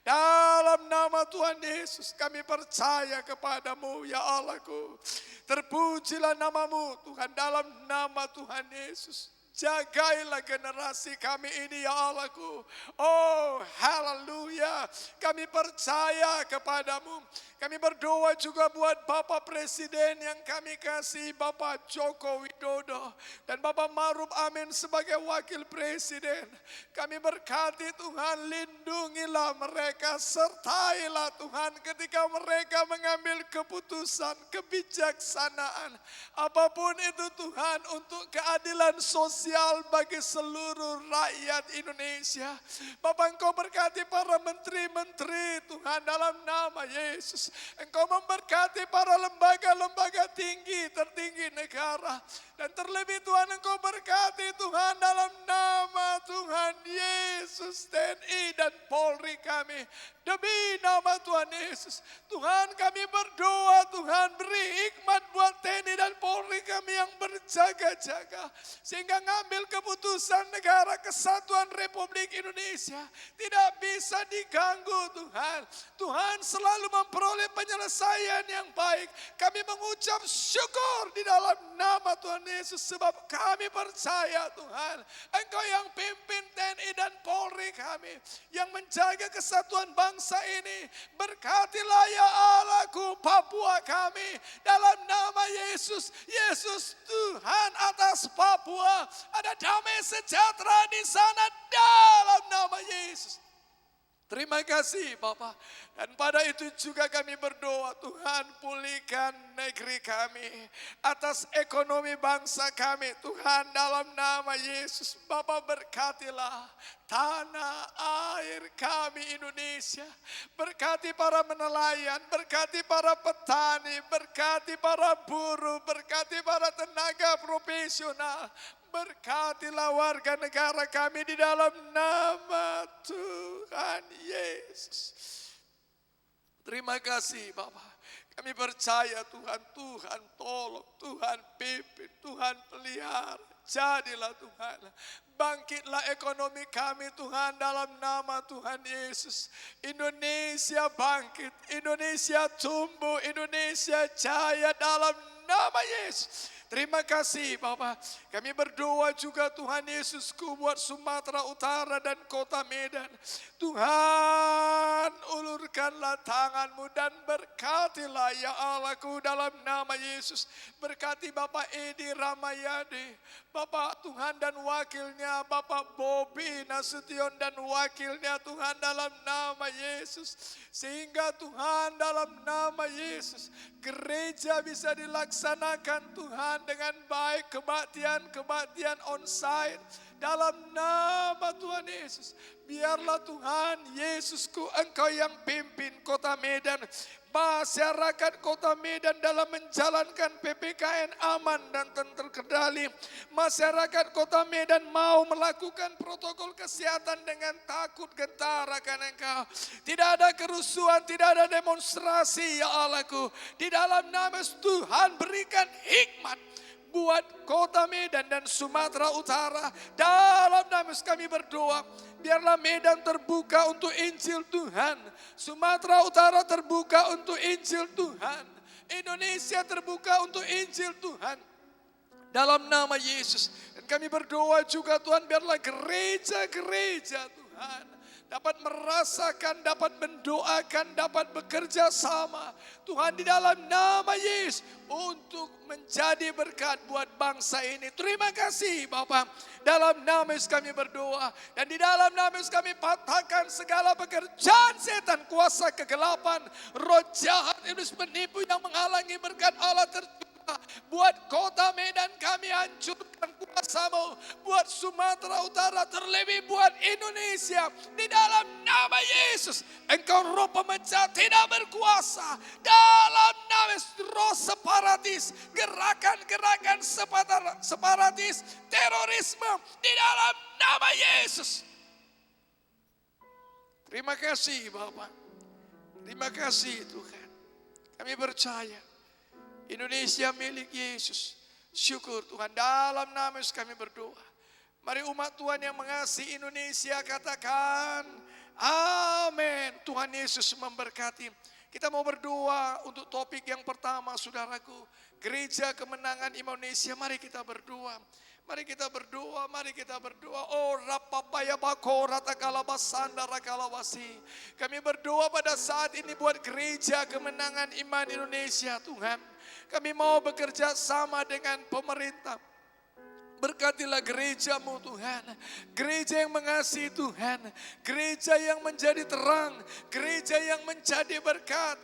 Dalam nama Tuhan Yesus kami percaya kepadamu ya Allahku. Terpujilah namamu Tuhan dalam nama Tuhan Yesus. Jagailah generasi kami ini ya Allahku. Oh haleluya. Kami percaya kepadamu. Kami berdoa juga buat Bapak Presiden yang kami kasih, Bapak Joko Widodo. Dan Bapak Maruf Amin sebagai Wakil Presiden. Kami berkati Tuhan, lindungilah mereka, sertailah Tuhan ketika mereka mengambil keputusan, kebijaksanaan. Apapun itu Tuhan, untuk keadilan sosial bagi seluruh rakyat Indonesia. Bapak Engkau berkati para menteri-menteri Tuhan dalam nama Yesus. Engkau memberkati para lembaga-lembaga tinggi, tertinggi negara. Dan terlebih Tuhan Engkau berkati Tuhan dalam nama Tuhan Yesus, TNI dan Polri kami. Demi nama Tuhan Yesus, Tuhan kami berdoa Tuhan beri hikmat buat TNI dan Polri kami yang berjaga-jaga. Sehingga ngambil keputusan negara kesatuan Republik Indonesia tidak bisa diganggu Tuhan. Tuhan selalu memperoleh penyelesaian yang baik. Kami mengucap syukur di dalam nama Tuhan Yesus. Sebab kami percaya Tuhan, Engkau yang pimpin TNI dan Polri kami, yang menjaga kesatuan bangsa ini. Berkatilah ya Allahku Papua kami dalam nama Yesus. Yesus Tuhan atas Papua. Ada damai sejahtera di sana dalam nama Yesus. Terima kasih Bapak. Dan pada itu juga kami berdoa Tuhan, pulihkan negeri kami. Atas ekonomi bangsa kami Tuhan dalam nama Yesus. Bapak berkatilah tanah air kami Indonesia. Berkati para nelayan, berkati para petani, berkati para buruh, berkati para tenaga profesional. Berkatilah warga negara kami di dalam nama Tuhan Yesus. Terima kasih Bapak. Kami percaya Tuhan, Tuhan tolong, Tuhan pimpin, Tuhan pelihara. Jadilah Tuhan, bangkitlah ekonomi kami Tuhan dalam nama Tuhan Yesus. Indonesia bangkit, Indonesia tumbuh, Indonesia jaya dalam nama Yesus. Terima kasih Bapak. Kami berdoa juga Tuhan Yesusku buat Sumatera Utara dan kota Medan. Tuhan ulurkanlah tanganmu dan berkatilah ya Allahku dalam nama Yesus. Berkati Bapak Edi Ramayadi, Bapak Tuhan dan wakilnya, Bapak Bobi Nasution dan wakilnya Tuhan dalam nama Yesus. Sehingga Tuhan dalam nama Yesus, gereja bisa dilaksanakan Tuhan dengan baik, kebaktian onsite dalam nama Tuhan Yesus. Biarlah Tuhan Yesusku Engkau yang pimpin kota Medan, masyarakat kota Medan dalam menjalankan PPKN aman dan terkendali. Masyarakat kota Medan mau melakukan protokol kesehatan dengan takut gentar akan Engkau. Tidak ada kerusuhan, tidak ada demonstrasi ya Allahku. Di dalam nama Tuhan berikan hikmat buat kota Medan dan Sumatera Utara. Dalam nama kami berdoa, biarlah Medan terbuka untuk Injil Tuhan. Sumatera Utara terbuka untuk Injil Tuhan. Indonesia terbuka untuk Injil Tuhan. Dalam nama Yesus. Dan kami berdoa juga Tuhan, biarlah gereja-gereja Tuhan dapat merasakan, dapat mendoakan, dapat bekerja sama Tuhan di dalam nama Yesus untuk menjadi berkat buat bangsa ini. Terima kasih Bapa. Dalam nama Yesus kami berdoa, dan di dalam nama Yesus kami patahkan segala pekerjaan setan, kuasa kegelapan, roh jahat, iblis penipu yang menghalangi berkat Allah tercipta. Buat kota Medan kami hancurkan kuasa-Mu, buat Sumatera Utara, terlebih buat Indonesia. Di dalam nama Yesus, Engkau roh pemecah tidak berkuasa. Dalam nama Yesus, roh separatis, gerakan-gerakan separatis, terorisme, di dalam nama Yesus. Terima kasih Bapak. Terima kasih Tuhan. Kami percaya Indonesia milik Yesus. Syukur Tuhan, dalam nama Yesus kami berdoa. Mari umat Tuhan yang mengasihi Indonesia katakan amin. Tuhan Yesus memberkati. Kita mau berdoa untuk topik yang pertama saudaraku. Gereja Kemenangan Indonesia. Mari kita berdoa. Mari kita berdoa, mari kita berdoa. Oh rapapaya bako ratakalabasanda rakalabasi. Kami berdoa pada saat ini buat Gereja Kemenangan Iman Indonesia Tuhan. Kami mau bekerja sama dengan pemerintah. Berkatilah gereja-Mu Tuhan. Gereja yang mengasihi Tuhan. Gereja yang menjadi terang. Gereja yang menjadi berkat.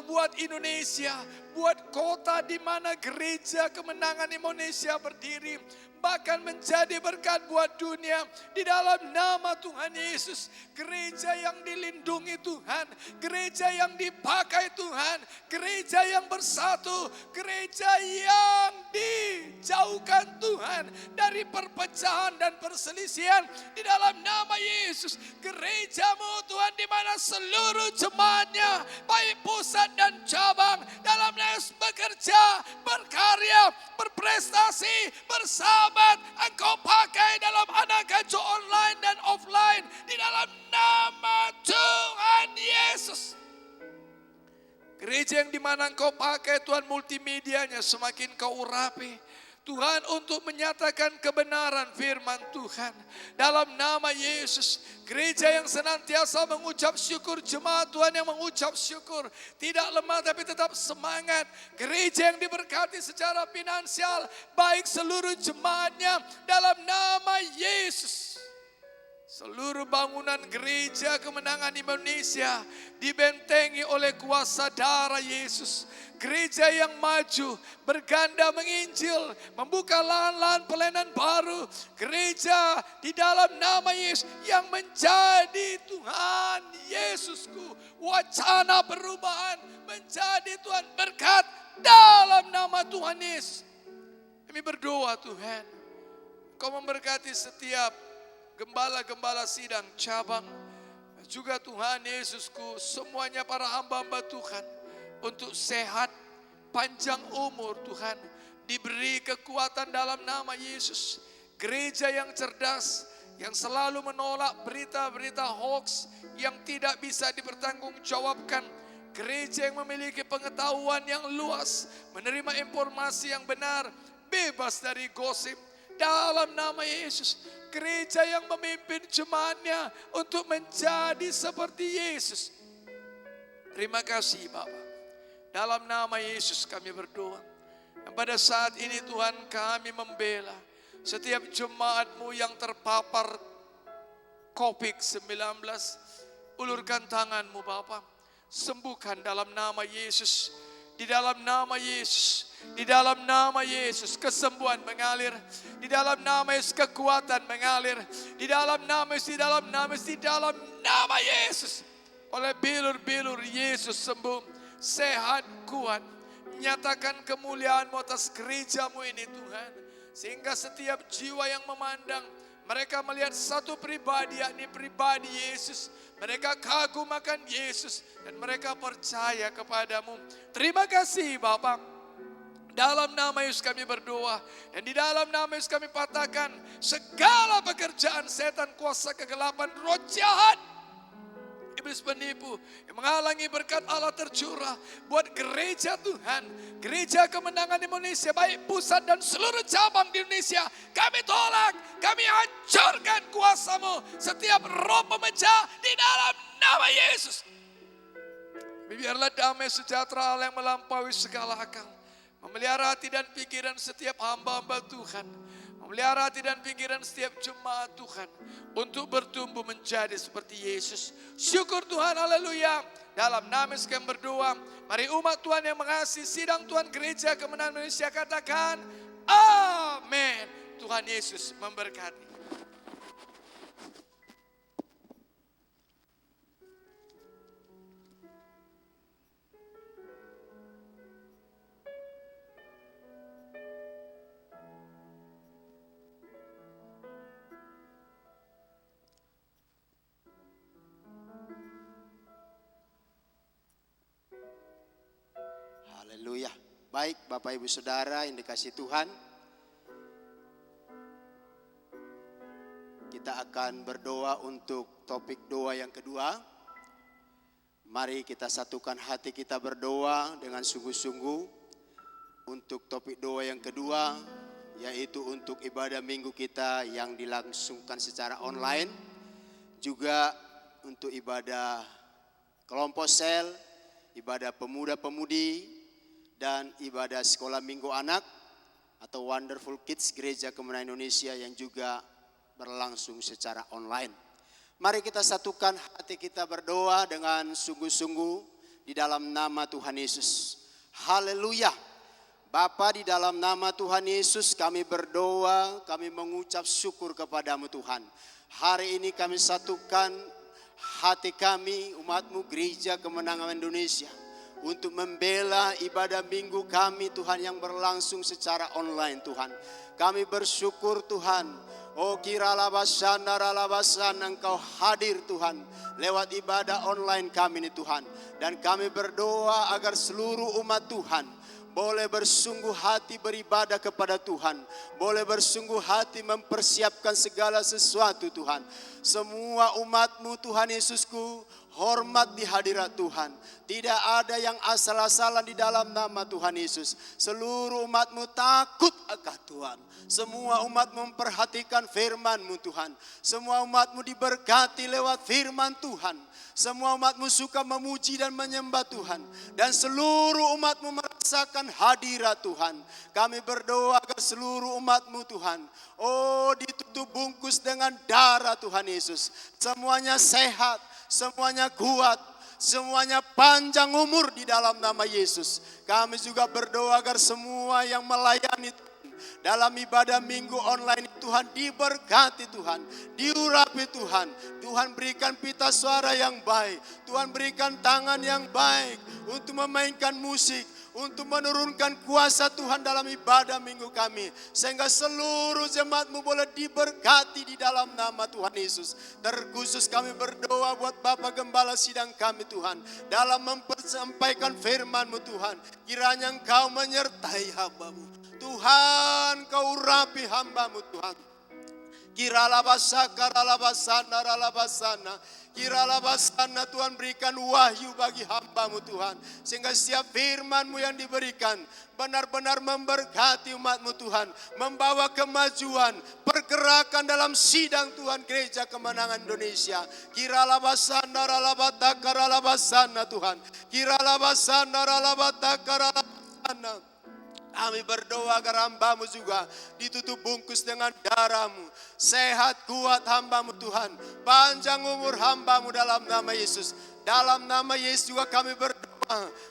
Buat Indonesia. Buat kota di mana Gereja Kemenangan Indonesia berdiri. Bahkan menjadi berkat buat dunia. Di dalam nama Tuhan Yesus. Gereja yang dilindungi Tuhan. Gereja yang dipakai Tuhan. Gereja yang bersatu. Gereja yang dijauhkan Tuhan dari perpecahan dan perselisihan. Di dalam nama Yesus. Gereja-Mu Tuhan, di mana seluruh jemaatnya, baik pusat dan cabang, dalam Yesus bekerja, berkarya, berprestasi, bersama. Engkau pakai dalam anak gajo online dan offline. Di dalam nama Tuhan Yesus. Gereja yang dimana Engkau pakai Tuhan multimedianya semakin Kau urapi. Tuhan untuk menyatakan kebenaran firman Tuhan. Dalam nama Yesus. Gereja yang senantiasa mengucap syukur. Jemaat Tuhan yang mengucap syukur. Tidak lemah tapi tetap semangat. Gereja yang diberkati secara finansial. Baik seluruh jemaatnya. Dalam nama Yesus. Seluruh bangunan Gereja Kemenangan Indonesia dibentengi oleh kuasa darah Yesus. Gereja yang maju, berganda menginjil, membuka lahan-lahan pelayanan baru. Gereja di dalam nama Yesus yang menjadi Tuhan Yesusku. Wacana perubahan menjadi Tuhan berkat dalam nama Tuhan Yesus. Kami berdoa Tuhan, Kau memberkati setiap gembala-gembala sidang cabang. Juga Tuhan Yesusku, semuanya para hamba-hamba Tuhan. Untuk sehat, panjang umur Tuhan. Diberi kekuatan dalam nama Yesus. Gereja yang cerdas, yang selalu menolak berita-berita hoax yang tidak bisa dipertanggungjawabkan. Gereja yang memiliki pengetahuan yang luas, menerima informasi yang benar, bebas dari gosip. Dalam nama Yesus, gereja yang memimpin jemaatnya untuk menjadi seperti Yesus. Terima kasih Bapak. Dalam nama Yesus kami berdoa. Dan pada saat ini Tuhan kami membela setiap jemaat-Mu yang terpapar COVID-19. Ulurkan tangan-Mu Bapak. Sembuhkan dalam nama Yesus. Di dalam nama Yesus. Di dalam nama Yesus kesembuhan mengalir. Di dalam nama Yesus kekuatan mengalir. Di dalam nama Yesus, di dalam nama Yesus, di dalam nama Yesus. Oleh bilur-bilur Yesus sembuh. Sehat, kuat. Nyatakan kemuliaan-Mu atas gereja-Mu ini Tuhan. Sehingga setiap jiwa yang memandang, mereka melihat satu pribadi, yakni pribadi Yesus. Mereka kagum akan Yesus dan mereka percaya kepadamu. Terima kasih Bapak. Dalam nama Yesus kami berdoa. Dan di dalam nama Yesus kami patahkan segala pekerjaan setan, kuasa kegelapan, roh jahat, iblis penipu yang menghalangi berkat Allah tercurah buat gereja Tuhan, gereja kemenangan Indonesia, baik pusat dan seluruh cabang di Indonesia. Kami tolak, kami hancurkan kuasa-Mu, setiap roh pemecah di dalam nama Yesus. Biarlah damai sejahtera Allah yang melampaui segala akal memelihara hati dan pikiran setiap hamba-hamba Tuhan, memelihara hati dan pikiran setiap jemaat Tuhan untuk bertumbuh menjadi seperti Yesus. Syukur Tuhan, haleluya. Dalam nama Yesus kami berdoa. Mari umat Tuhan yang mengasihi sidang Tuhan Gereja Kemenangan Indonesia katakan amin. Tuhan Yesus memberkati. Haleluya. Baik Bapak Ibu Saudara yang dikasihi Tuhan, kita akan berdoa untuk topik doa yang kedua. Mari kita satukan hati kita berdoa dengan sungguh-sungguh untuk topik doa yang kedua, yaitu untuk ibadah minggu kita yang dilangsungkan secara online, juga untuk ibadah kelompok sel, ibadah pemuda-pemudi, dan ibadah sekolah minggu anak atau Wonderful Kids Gereja Kemenangan Indonesia yang juga berlangsung secara online. Mari kita satukan hati kita berdoa dengan sungguh-sungguh di dalam nama Tuhan Yesus. Haleluya. Bapa, di dalam nama Tuhan Yesus kami berdoa, kami mengucap syukur kepadamu Tuhan. Hari ini kami satukan hati kami, umat-Mu Gereja Kemenangan Indonesia, untuk membela ibadah minggu kami Tuhan yang berlangsung secara online Tuhan. Kami bersyukur Tuhan. Oh kiralabasan naralabasan Engkau hadir Tuhan lewat ibadah online kami ini Tuhan. Dan kami berdoa agar seluruh umat Tuhan boleh bersungguh hati beribadah kepada Tuhan. Boleh bersungguh hati mempersiapkan segala sesuatu Tuhan. Semua umat-Mu Tuhan Yesusku hormat di hadirat Tuhan. Tidak ada yang asal-asalan di dalam nama Tuhan Yesus. Seluruh umat-Mu takut akan Tuhan. Semua umat memperhatikan firman-Mu Tuhan. Semua umat-Mu diberkati lewat firman Tuhan. Semua umat-Mu suka memuji dan menyembah Tuhan. Dan seluruh umat-Mu merasakan hadirat Tuhan. Kami berdoa agar seluruh umat-Mu Tuhan, oh ditutup bungkus dengan darah Tuhan Yesus. Semuanya sehat, semuanya kuat, semuanya panjang umur di dalam nama Yesus. Kami juga berdoa agar semua yang melayani dalam ibadah minggu online Tuhan diberkati Tuhan, diurapi Tuhan. Tuhan berikan pita suara yang baik, Tuhan berikan tangan yang baik untuk memainkan musik, untuk menurunkan kuasa Tuhan dalam ibadah minggu kami. Sehingga seluruh jemaat-Mu boleh diberkati di dalam nama Tuhan Yesus. Terkhusus kami berdoa buat Bapak Gembala sidang kami Tuhan. Dalam mempersampaikan firman-Mu Tuhan. Kiranya Engkau menyertai hamba-Mu. Tuhan Kau urapi hamba-Mu Tuhan. Kiralabasana Tuhan berikan wahyu bagi hamba-Mu Tuhan. Sehingga setiap firman-Mu yang diberikan benar-benar memberkati umat-Mu Tuhan. Membawa kemajuan, pergerakan dalam sidang Tuhan Gereja Kemenangan Indonesia. Kiralabasana Tuhan. Kiralabasana. Kami berdoa agar hamba-Mu juga ditutup bungkus dengan darah-Mu. Sehat kuat hamba-Mu Tuhan. Panjang umur hamba-Mu dalam nama Yesus. Dalam nama Yesus juga kami berdoa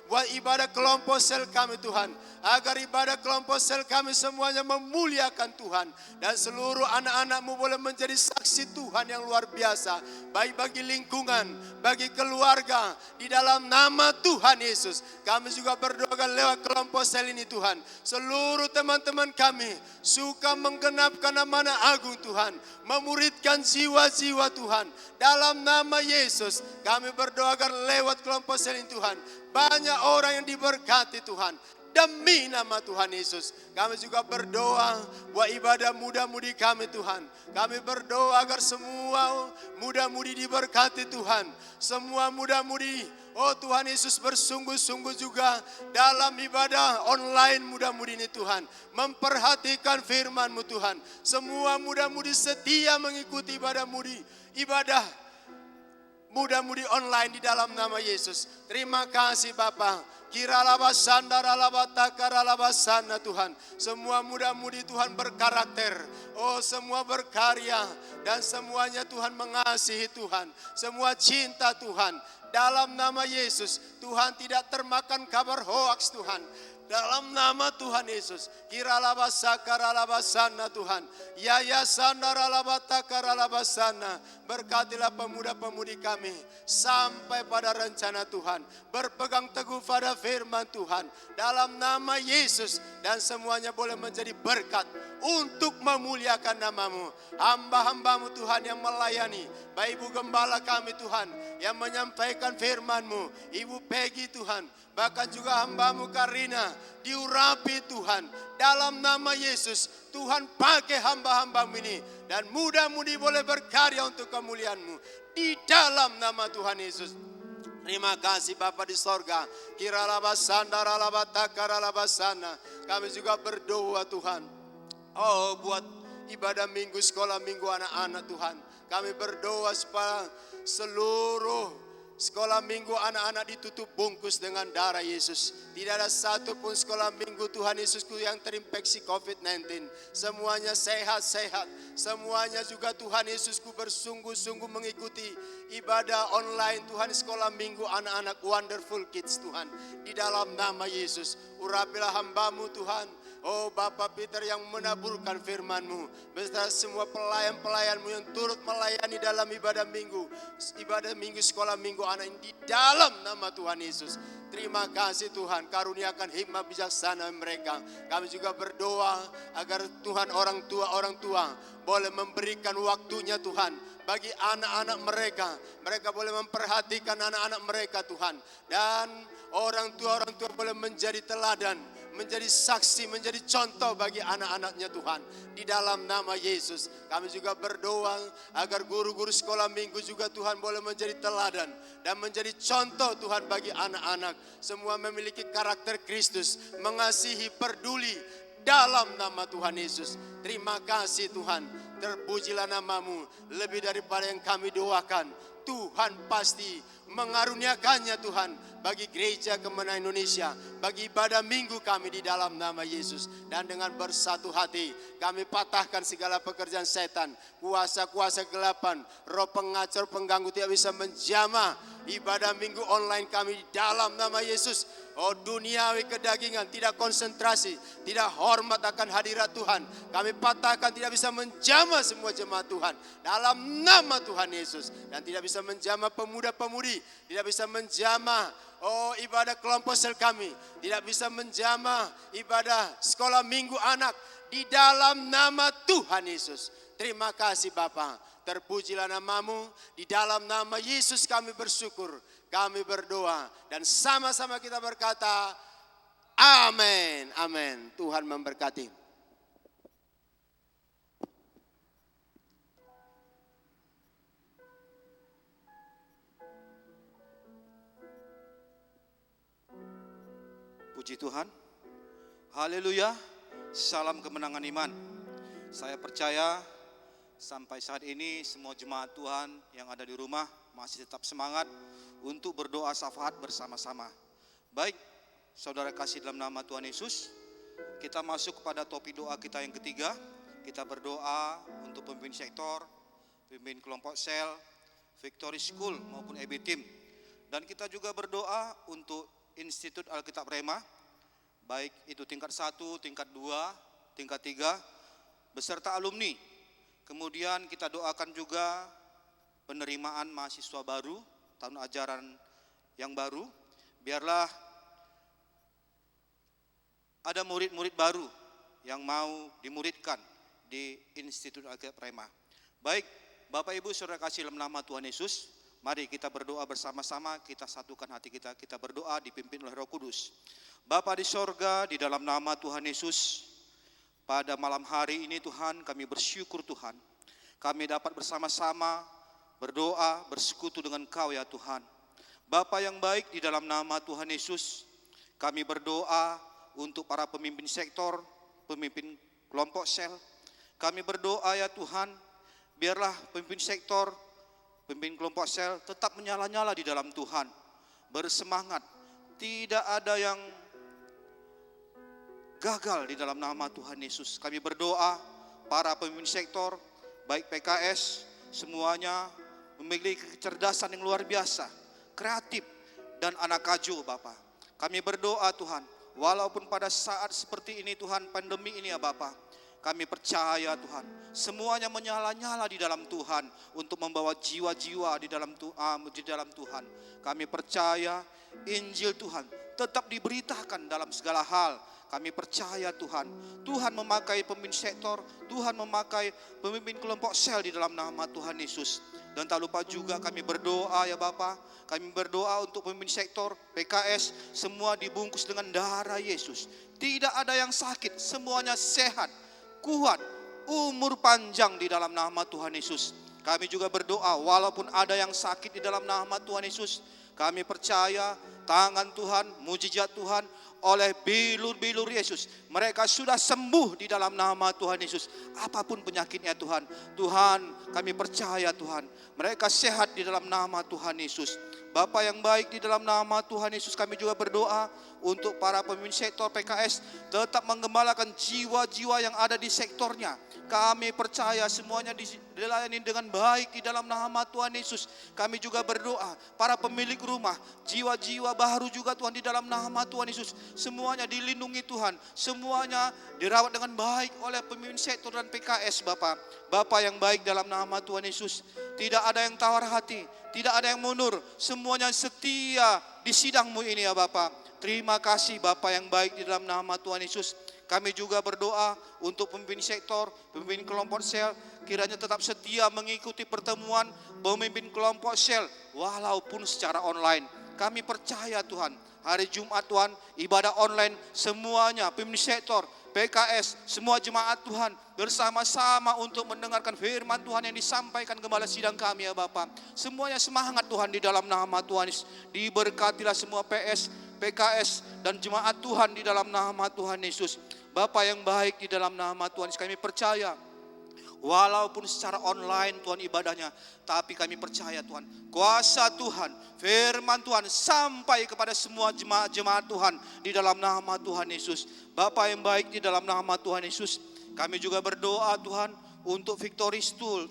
buat ibadah kelompok sel kami Tuhan. Agar ibadah kelompok sel kami semuanya memuliakan Tuhan. Dan seluruh anak-anak-Mu boleh menjadi saksi Tuhan yang luar biasa. Baik bagi lingkungan, bagi keluarga. Di dalam nama Tuhan Yesus. Kami juga berdoa lewat kelompok sel ini Tuhan. Seluruh teman-teman kami suka menggenapkan amanah agung Tuhan. Memuridkan jiwa-jiwa Tuhan. Dalam nama Yesus kami berdoa agar lewat kelompok sel ini Tuhan. Banyak orang yang diberkati Tuhan. Demi nama Tuhan Yesus, kami juga berdoa buat ibadah muda-mudi kami Tuhan. Kami berdoa agar semua muda-mudi diberkati Tuhan. Semua muda-mudi, oh Tuhan Yesus, bersungguh-sungguh juga dalam ibadah online muda-mudi ini Tuhan. Memperhatikan firman-Mu Tuhan. Semua muda-mudi setia mengikuti ibadah muda-mudi online di dalam nama Yesus. Terima kasih Bapa. Kiralabasandarabatakaralavasana Tuhan. Semua muda-mudi Tuhan berkarakter. Oh, semua berkarya. Dan semuanya Tuhan mengasihi Tuhan. Semua cinta Tuhan. Dalam nama Yesus, Tuhan tidak termakan kabar hoaks Tuhan. Dalam nama Tuhan Yesus, kiralabasakaralabasana Tuhan, yayasandaralabatakaralabasana, berkatilah pemuda-pemudi kami sampai pada rencana Tuhan, berpegang teguh pada firman Tuhan, dalam nama Yesus, dan semuanya boleh menjadi berkat untuk memuliakan nama-Mu. Hamba-hamba-Mu Tuhan yang melayani, Bapak Ibu Gembala kami Tuhan, yang menyampaikan firman-Mu, Ibu Peggy Tuhan, bahkan juga hamba-Mu Karina, diurapi Tuhan. Dalam nama Yesus, Tuhan pakai hamba-hamba-Mu ini. Dan mudah-mudi boleh berkarya untuk kemuliaan-Mu. Di dalam nama Tuhan Yesus. Terima kasih Bapa di sorga. Kiralabasandaralabatakaralabasana. Kami juga berdoa Tuhan. Oh, buat ibadah minggu, sekolah minggu anak-anak Tuhan. Kami berdoa supaya seluruh sekolah minggu anak-anak ditutup bungkus dengan darah Yesus. Tidak ada satu pun sekolah minggu Tuhan Yesusku yang terinfeksi COVID-19. Semuanya sehat-sehat. Semuanya juga Tuhan Yesusku bersungguh-sungguh mengikuti ibadah online Tuhan, sekolah minggu anak-anak Wonderful Kids Tuhan. Di dalam nama Yesus, urapilah hamba-Mu Tuhan. Oh Bapak Peter yang menaburkan firman-Mu, beserta semua pelayan-pelayan-Mu yang turut melayani dalam ibadah minggu sekolah minggu anak ini, di dalam nama Tuhan Yesus. Terima kasih Tuhan, karuniakan hikmat bijaksana mereka. Kami juga berdoa agar Tuhan orang tua boleh memberikan waktunya Tuhan bagi anak-anak mereka. Mereka boleh memperhatikan anak-anak mereka Tuhan. Dan orang tua boleh menjadi teladan, menjadi saksi, menjadi contoh bagi anak-anaknya Tuhan. Di dalam nama Yesus, kami juga berdoa agar guru-guru sekolah minggu juga Tuhan boleh menjadi teladan dan menjadi contoh Tuhan bagi anak-anak. Semua memiliki karakter Kristus, mengasihi, peduli dalam nama Tuhan Yesus. Terima kasih Tuhan, terpujilah nama-Mu lebih daripada yang kami doakan. Tuhan pasti mengaruniakannya Tuhan bagi gereja kemenangan Indonesia, bagi ibadah minggu kami di dalam nama Yesus. Dan dengan bersatu hati kami patahkan segala pekerjaan setan, kuasa-kuasa gelapan, roh pengacau, pengganggu tidak bisa menjamah ibadah minggu online kami di dalam nama Yesus. Oh, duniawi kedagingan tidak konsentrasi, tidak hormat akan hadirat Tuhan, kami patahkan, tidak bisa menjamah semua jemaat Tuhan dalam nama Tuhan Yesus. Dan tidak bisa menjamah pemuda-pemudi, tidak bisa menjamah ibadah kelompok sel kami, tidak bisa menjamah ibadah sekolah minggu anak di dalam nama Tuhan Yesus. Terima kasih Bapa, terpujilah nama-Mu. Di dalam nama Yesus kami bersyukur, kami berdoa, dan sama-sama kita berkata amin, amin. Tuhan memberkati. Puji Tuhan, haleluya, salam kemenangan iman. Saya percaya sampai saat ini semua jemaat Tuhan yang ada di rumah masih tetap semangat untuk berdoa syafaat bersama-sama. Baik, saudara kasih dalam nama Tuhan Yesus, kita masuk kepada topik doa kita yang ketiga. Kita berdoa untuk pemimpin sektor, pemimpin kelompok sel, Victory School maupun EB Team. Dan kita juga berdoa untuk Institut Alkitab Rema, baik itu tingkat 1, tingkat 2, tingkat 3, beserta alumni. Kemudian kita doakan juga penerimaan mahasiswa baru, tahun ajaran yang baru. Biarlah ada murid-murid baru yang mau dimuridkan di Institut Alkitab Rema. Baik, Bapak Ibu saudara kasih dalam nama Tuhan Yesus, Mari kita berdoa bersama-sama, kita satukan hati kita, kita berdoa dipimpin oleh Roh Kudus. Bapa di sorga, di dalam nama Tuhan Yesus, pada malam hari ini Tuhan, kami bersyukur Tuhan. Kami dapat bersama-sama berdoa, bersekutu dengan Kau ya Tuhan. Bapa yang baik, di dalam nama Tuhan Yesus, kami berdoa untuk para pemimpin sektor, pemimpin kelompok sel. Kami berdoa ya Tuhan, biarlah pemimpin sektor, pemimpin kelompok sel tetap menyala-nyala di dalam Tuhan. Bersemangat, tidak ada yang gagal di dalam nama Tuhan Yesus. Kami berdoa para pemimpin sektor, baik PKS, semuanya memiliki kecerdasan yang luar biasa, kreatif, dan anak kaju Bapa. Kami berdoa Tuhan, walaupun pada saat seperti ini Tuhan, pandemi ini ya Bapa, kami percaya Tuhan, semuanya menyala-nyala di dalam Tuhan untuk membawa jiwa-jiwa di dalam Tuhan. Kami percaya Injil Tuhan tetap diberitakan dalam segala hal. Kami percaya Tuhan, Tuhan memakai pemimpin sektor, Tuhan memakai pemimpin kelompok sel di dalam nama Tuhan Yesus. Dan tak lupa juga kami berdoa ya Bapa, kami berdoa untuk pemimpin sektor, PKS, semua dibungkus dengan darah Yesus. Tidak ada yang sakit, semuanya sehat, kuat, umur panjang di dalam nama Tuhan Yesus. Kami juga berdoa walaupun ada yang sakit di dalam nama Tuhan Yesus, kami percaya tangan Tuhan, mujizat Tuhan oleh bilur-bilur Yesus. Mereka sudah sembuh di dalam nama Tuhan Yesus. Apapun penyakitnya Tuhan, Tuhan kami percaya Tuhan, mereka sehat di dalam nama Tuhan Yesus. Bapa yang baik, di dalam nama Tuhan Yesus kami juga berdoa untuk para pemimpin sektor PKS tetap menggembalakan jiwa-jiwa yang ada di sektornya. Kami percaya semuanya dilayani dengan baik di dalam nama Tuhan Yesus. Kami juga berdoa para pemilik rumah, jiwa-jiwa baru juga Tuhan di dalam nama Tuhan Yesus. Semuanya dilindungi Tuhan, semuanya dirawat dengan baik oleh pemimpin sektor dan PKS Bapa. Bapa yang baik, dalam nama Tuhan Yesus, tidak ada yang tawar hati, tidak ada yang mundur, semuanya setia di sidang-Mu ini ya Bapa. Terima kasih Bapa yang baik, di dalam nama Tuhan Yesus. Kami juga berdoa untuk pemimpin sektor, pemimpin kelompok sel, kiranya tetap setia mengikuti pertemuan pemimpin kelompok sel walaupun secara online. Kami percaya Tuhan, hari Jumat Tuhan, ibadah online semuanya, pemimpin sektor, PKS, semua jemaat Tuhan bersama-sama untuk mendengarkan firman Tuhan yang disampaikan gembala sidang kami ya Bapa. Semuanya semangat Tuhan di dalam nama Tuhan Yesus. Diberkatilah semua PS, PKS dan jemaat Tuhan di dalam nama Tuhan Yesus. Bapa yang baik, di dalam nama Tuhan Yesus kami percaya, walaupun secara online Tuhan ibadahnya, tapi kami percaya Tuhan, kuasa Tuhan, firman Tuhan sampai kepada semua jemaat-jemaat Tuhan di dalam nama Tuhan Yesus. Bapa yang baik, di dalam nama Tuhan Yesus, kami juga berdoa Tuhan untuk Victory School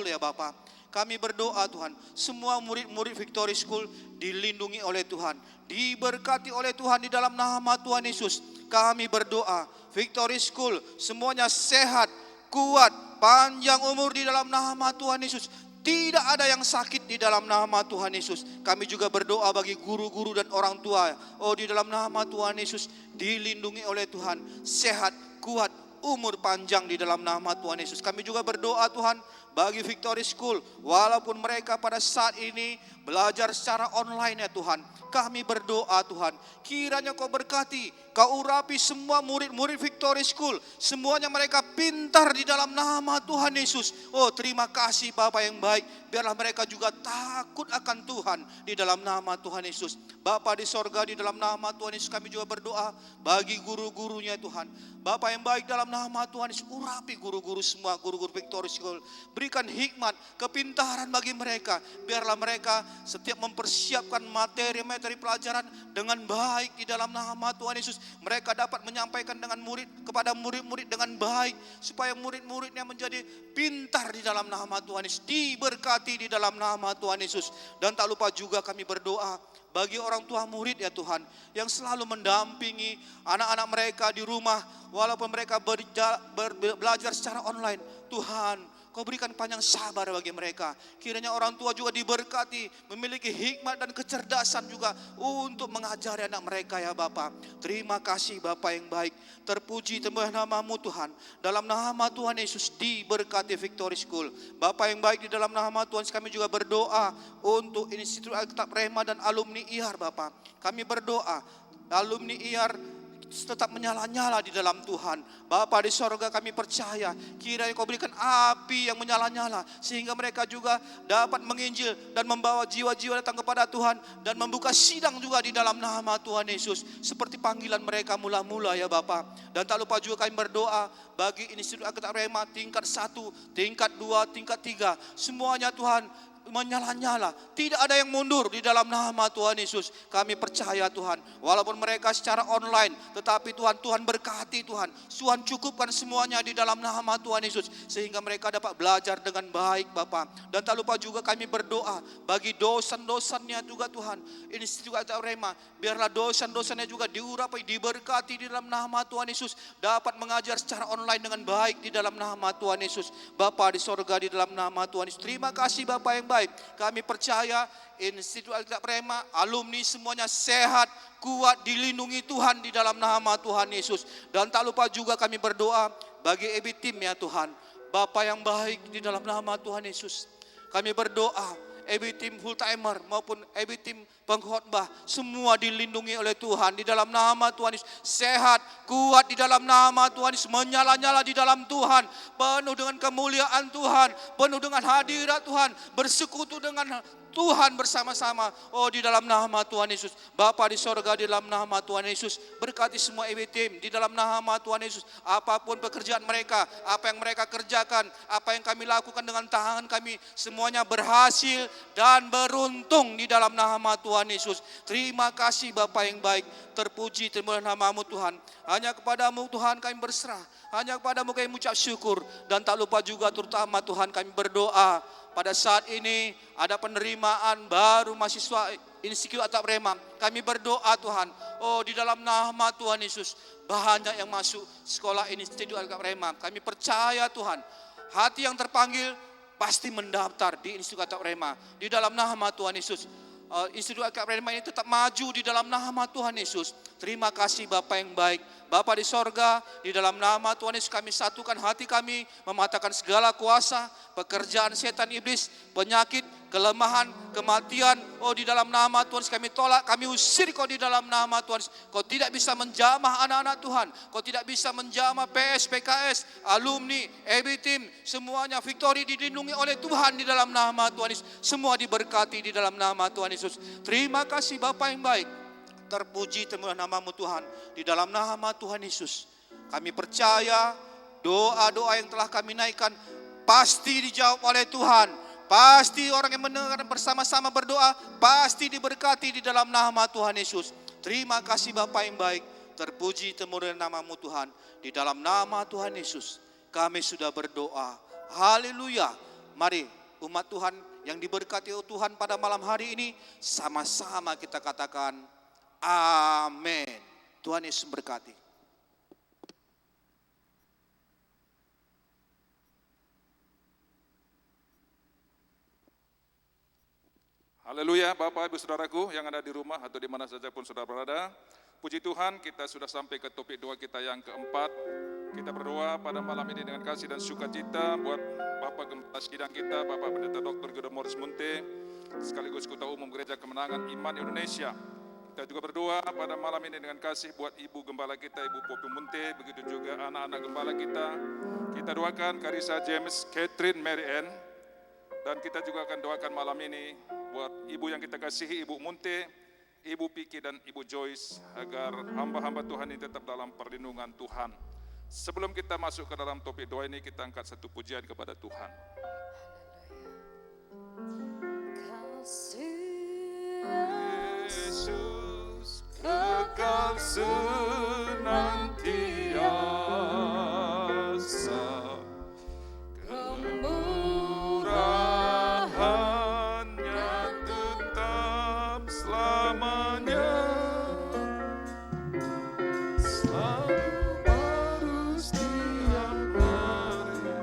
ya Bapa. Kami berdoa Tuhan, semua murid-murid Victory School dilindungi oleh Tuhan, diberkati oleh Tuhan di dalam nama Tuhan Yesus. Kami berdoa Victory School semuanya sehat, kuat, panjang umur di dalam nama Tuhan Yesus. Tidak ada yang sakit di dalam nama Tuhan Yesus. Kami juga berdoa bagi guru-guru dan orang tua. Oh, di dalam nama Tuhan Yesus dilindungi oleh Tuhan, sehat, kuat, umur panjang di dalam nama Tuhan Yesus. Kami juga berdoa Tuhan bagi Victory School, walaupun mereka pada saat ini belajar secara online ya Tuhan. Kami berdoa Tuhan, kiranya Kau berkati, Kau urapi semua murid-murid Victory School. Semuanya mereka pintar di dalam nama Tuhan Yesus. Oh, terima kasih Bapa yang baik. Biarlah mereka juga takut akan Tuhan di dalam nama Tuhan Yesus. Bapa di sorga, di dalam nama Tuhan Yesus kami juga berdoa bagi guru-gurunya Tuhan. Bapa yang baik, dalam nama Tuhan Yesus, urapi guru-guru semua, guru-guru Victory School. Berikan hikmat, kepintaran bagi mereka. Biarlah mereka setiap mempersiapkan materi-materi pelajaran dengan baik di dalam nama Tuhan Yesus. Mereka dapat menyampaikan dengan kepada murid-murid dengan baik, supaya murid-muridnya menjadi pintar di dalam nama Tuhan Yesus. Diberkati di dalam nama Tuhan Yesus. Dan tak lupa juga kami berdoa bagi orang tua murid ya Tuhan, yang selalu mendampingi anak-anak mereka di rumah, walaupun mereka belajar secara online. Tuhan, Kau berikan panjang sabar bagi mereka. Kiranya orang tua juga diberkati, memiliki hikmat dan kecerdasan juga untuk mengajari anak mereka ya Bapa. Terima kasih Bapa yang baik. Terpuji tembah nama-Mu Tuhan. Dalam nama Tuhan Yesus diberkati Victory School. Bapa yang baik, di dalam nama Tuhan kami juga berdoa untuk Institut Alkitab Rema dan alumni IAR Bapa. Kami berdoa alumni IAR tetap menyala-nyala di dalam Tuhan. Bapa di sorga, kami percaya kiranya Kau berikan api yang menyala-nyala sehingga mereka juga dapat menginjil dan membawa jiwa-jiwa datang kepada Tuhan dan membuka sidang juga di dalam nama Tuhan Yesus seperti panggilan mereka mula-mula ya Bapa. Dan tak lupa juga kami berdoa bagi Institut Alkitab Rema tingkat 1, tingkat 2, tingkat 3, semuanya Tuhan menyala-nyala, tidak ada yang mundur di dalam nama Tuhan Yesus. Kami percaya Tuhan, walaupun mereka secara online, tetapi Tuhan berkati Tuhan cukupkan semuanya di dalam nama Tuhan Yesus sehingga mereka dapat belajar dengan baik Bapa. Dan tak lupa juga kami berdoa bagi dosen-dosennya juga Tuhan, Institut Alkitab Rema, biarlah dosen-dosennya juga diurapi, diberkati di dalam nama Tuhan Yesus, dapat mengajar secara online dengan baik di dalam nama Tuhan Yesus. Bapa di sorga, di dalam nama Tuhan Yesus, terima kasih Bapa yang baik. Kami percaya Institut Alkitab Rema, alumni semuanya sehat, kuat, dilindungi Tuhan di dalam nama Tuhan Yesus. Dan tak lupa juga kami berdoa bagi EB Team ya Tuhan. Bapa yang baik, di dalam nama Tuhan Yesus, kami berdoa EB Team full timer maupun EB Team pengkhotbah semua dilindungi oleh Tuhan di dalam nama Tuhan Yesus. Sehat, kuat di dalam nama Tuhan Yesus, menyala-nyala di dalam Tuhan, penuh dengan kemuliaan Tuhan, penuh dengan hadirat Tuhan, bersekutu dengan Tuhan bersama-sama. Oh, di dalam nama Tuhan Yesus. Bapa di sorga, di dalam nama Tuhan Yesus, berkati semua EB Team di dalam nama Tuhan Yesus. Apapun pekerjaan mereka, apa yang mereka kerjakan, apa yang kami lakukan dengan tangan kami, semuanya berhasil dan beruntung di dalam nama Tuhan Yesus. Terima kasih Bapa yang baik. Terpuji termulia nama-Mu Tuhan. Hanya kepadamu Tuhan kami berserah, hanya kepadamu kami mengucap syukur. Dan tak lupa juga terutama Tuhan kami berdoa pada saat ini ada penerimaan baru mahasiswa Institut Alkitab Rema. Kami berdoa Tuhan, oh di dalam nama Tuhan Yesus banyak yang masuk sekolah Institut Alkitab Rema. Kami percaya Tuhan, hati yang terpanggil pasti mendaftar di Institut Alkitab Rema di dalam nama Tuhan Yesus. Institut Alkitab Rema ini tetap maju di dalam nama Tuhan Yesus. Terima kasih Bapa yang baik. Bapa di sorga, di dalam nama Tuhan Yesus kami satukan hati kami, mematahkan segala kuasa, pekerjaan setan iblis, penyakit, kelemahan, kematian. Oh di dalam nama Tuhan Yesus kami tolak, kami usir Kau di dalam nama Tuhan Yesus. Kau tidak bisa menjamah anak-anak Tuhan. Kau tidak bisa menjamah PS, PKS, alumni, EB Team, semuanya Victory dilindungi oleh Tuhan di dalam nama Tuhan Yesus. Semua diberkati di dalam nama Tuhan Yesus. Terima kasih Bapa yang baik. Terpuji termulia nama-Mu Tuhan. Di dalam nama Tuhan Yesus kami percaya doa-doa yang telah kami naikkan pasti dijawab oleh Tuhan. Pasti orang yang mendengar bersama-sama berdoa pasti diberkati di dalam nama Tuhan Yesus. Terima kasih Bapa yang baik. Terpuji termulia nama-Mu Tuhan. Di dalam nama Tuhan Yesus kami sudah berdoa. Haleluya. Mari umat Tuhan yang diberkati oleh Tuhan pada malam hari ini, sama-sama kita katakan amin. Tuhan Yesus berkati. Haleluya, Bapak Ibu Saudaraku yang ada di rumah atau di mana saja pun saudara berada. Puji Tuhan, kita sudah sampai ke topik doa kita yang keempat. Kita berdoa pada malam ini dengan kasih dan sukacita buat Bapak Gembala Sidang kita, Bapak Pendeta Dr. Gedo Morris Munte, sekaligus Ketua Umum Gereja Kemenangan Iman Indonesia. Kita juga berdoa pada malam ini dengan kasih buat Ibu Gembala kita, Ibu Popi Munte, begitu juga anak-anak Gembala kita. Kita doakan Karissa James, Catherine, Mary Ann, dan kita juga akan doakan malam ini buat Ibu yang kita kasihi, Ibu Munte, Ibu Piki dan Ibu Joyce, agar hamba-hamba Tuhan ini tetap dalam perlindungan Tuhan. Sebelum kita masuk ke dalam topik doa ini, kita angkat satu pujian kepada Tuhan. Yesus kekal senantiasa, kemurahannya tetap selamanya, selalu baru setiap hari.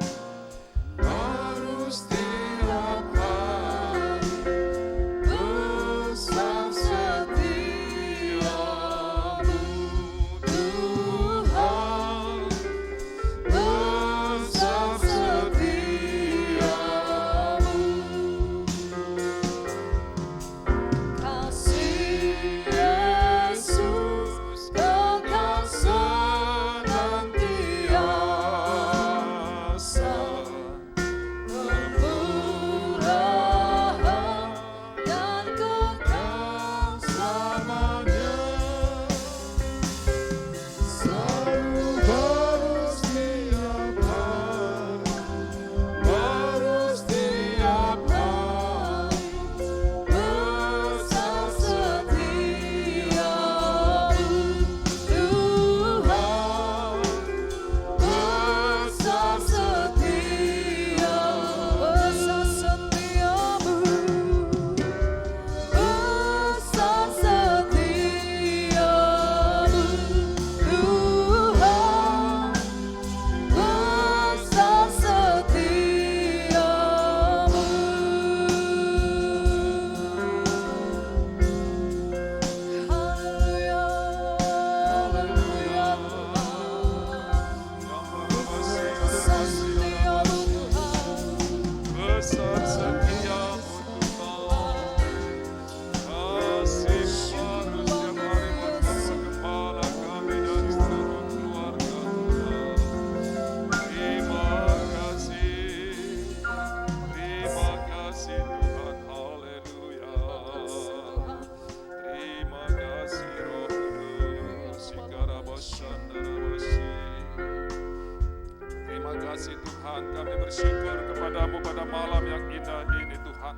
Terima kasih Tuhan, kami bersyukur kepadamu pada malam yang indah ini Tuhan.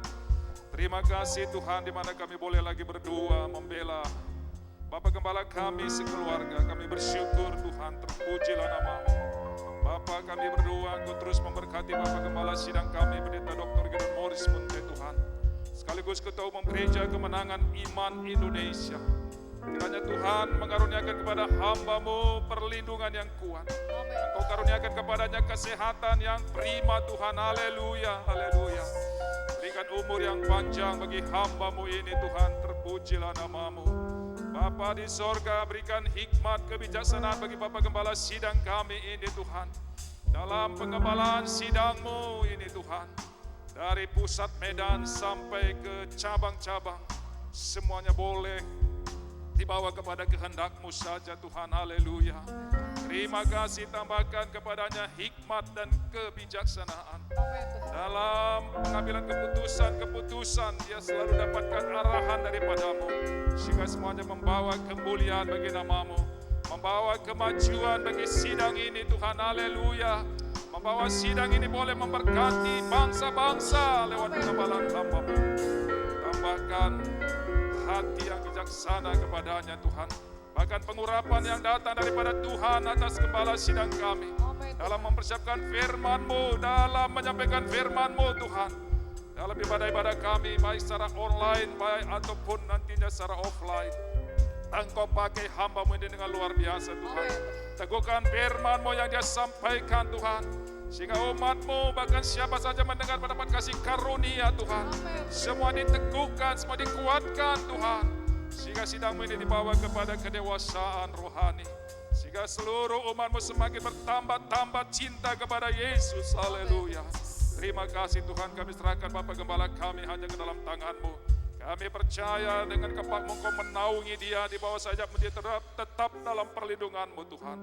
Terima kasih Tuhan, di mana kami boleh lagi berdua membela Bapak Gembala kami sekeluarga. Kami bersyukur Tuhan, terpujilah namamu. Bapak, kami berdoa Engkau terus memberkati Bapak Gembala sidang kami, Pendeta Dr. Gideon Morris Munte Tuhan. Sekaligus Ketua Umum Gereja Kemenangan Iman Indonesia. Kiranya Tuhan mengaruniakan kepada hamba-Mu perlindungan yang kuat. Engkau karuniakan kepadanya kesehatan yang prima Tuhan. Haleluya, haleluya. Berikan umur yang panjang bagi hamba-Mu ini Tuhan, terpujilah namamu. Bapa di sorga, berikan hikmat kebijaksanaan bagi Bapak Gembala sidang kami ini Tuhan. Dalam pengembalaan sidang-Mu ini Tuhan. Dari pusat Medan sampai ke cabang-cabang, semuanya boleh dibawa kepada kehendak-Mu saja Tuhan. Haleluya. Terima kasih, tambahkan kepadanya hikmat dan kebijaksanaan. Dalam pengambilan keputusan-keputusan, dia selalu dapatkan arahan daripada-Mu. Sehingga semuanya membawa kemuliaan bagi nama-Mu. Membawa kemajuan bagi sidang ini Tuhan. Haleluya. Membawa sidang ini boleh memberkati bangsa-bangsa lewat pengembalaan hamba-Mu. Tambahkan hati yang bijaksana kepadanya Tuhan. Bahkan pengurapan yang datang daripada Tuhan atas gembala sidang kami. Dalam mempersiapkan firman-Mu, dalam menyampaikan firman-Mu Tuhan. Dalam ibadah-ibadah kami, baik secara online, baik ataupun nantinya secara offline. Engkau pakai hamba-Mu ini dengan luar biasa Tuhan. Teguhkan firman-Mu yang dia sampaikan Tuhan. Sehingga umat-Mu bahkan siapa saja mendengar mendapat kasih karunia Tuhan. Semua diteguhkan, semua dikuatkan Tuhan. Sehingga sidang-Mu ini dibawa kepada kedewasaan rohani. Sehingga seluruh umat-Mu semakin bertambah-tambah cinta kepada Yesus. Haleluya. Terima kasih Tuhan, kami serahkan Bapak Gembala kami hanya ke dalam tangan-Mu. Kami percaya dengan kepak-Mu Engkau menaungi dia di bawah sayap-Mu, dia tetap dalam perlindungan-Mu Tuhan.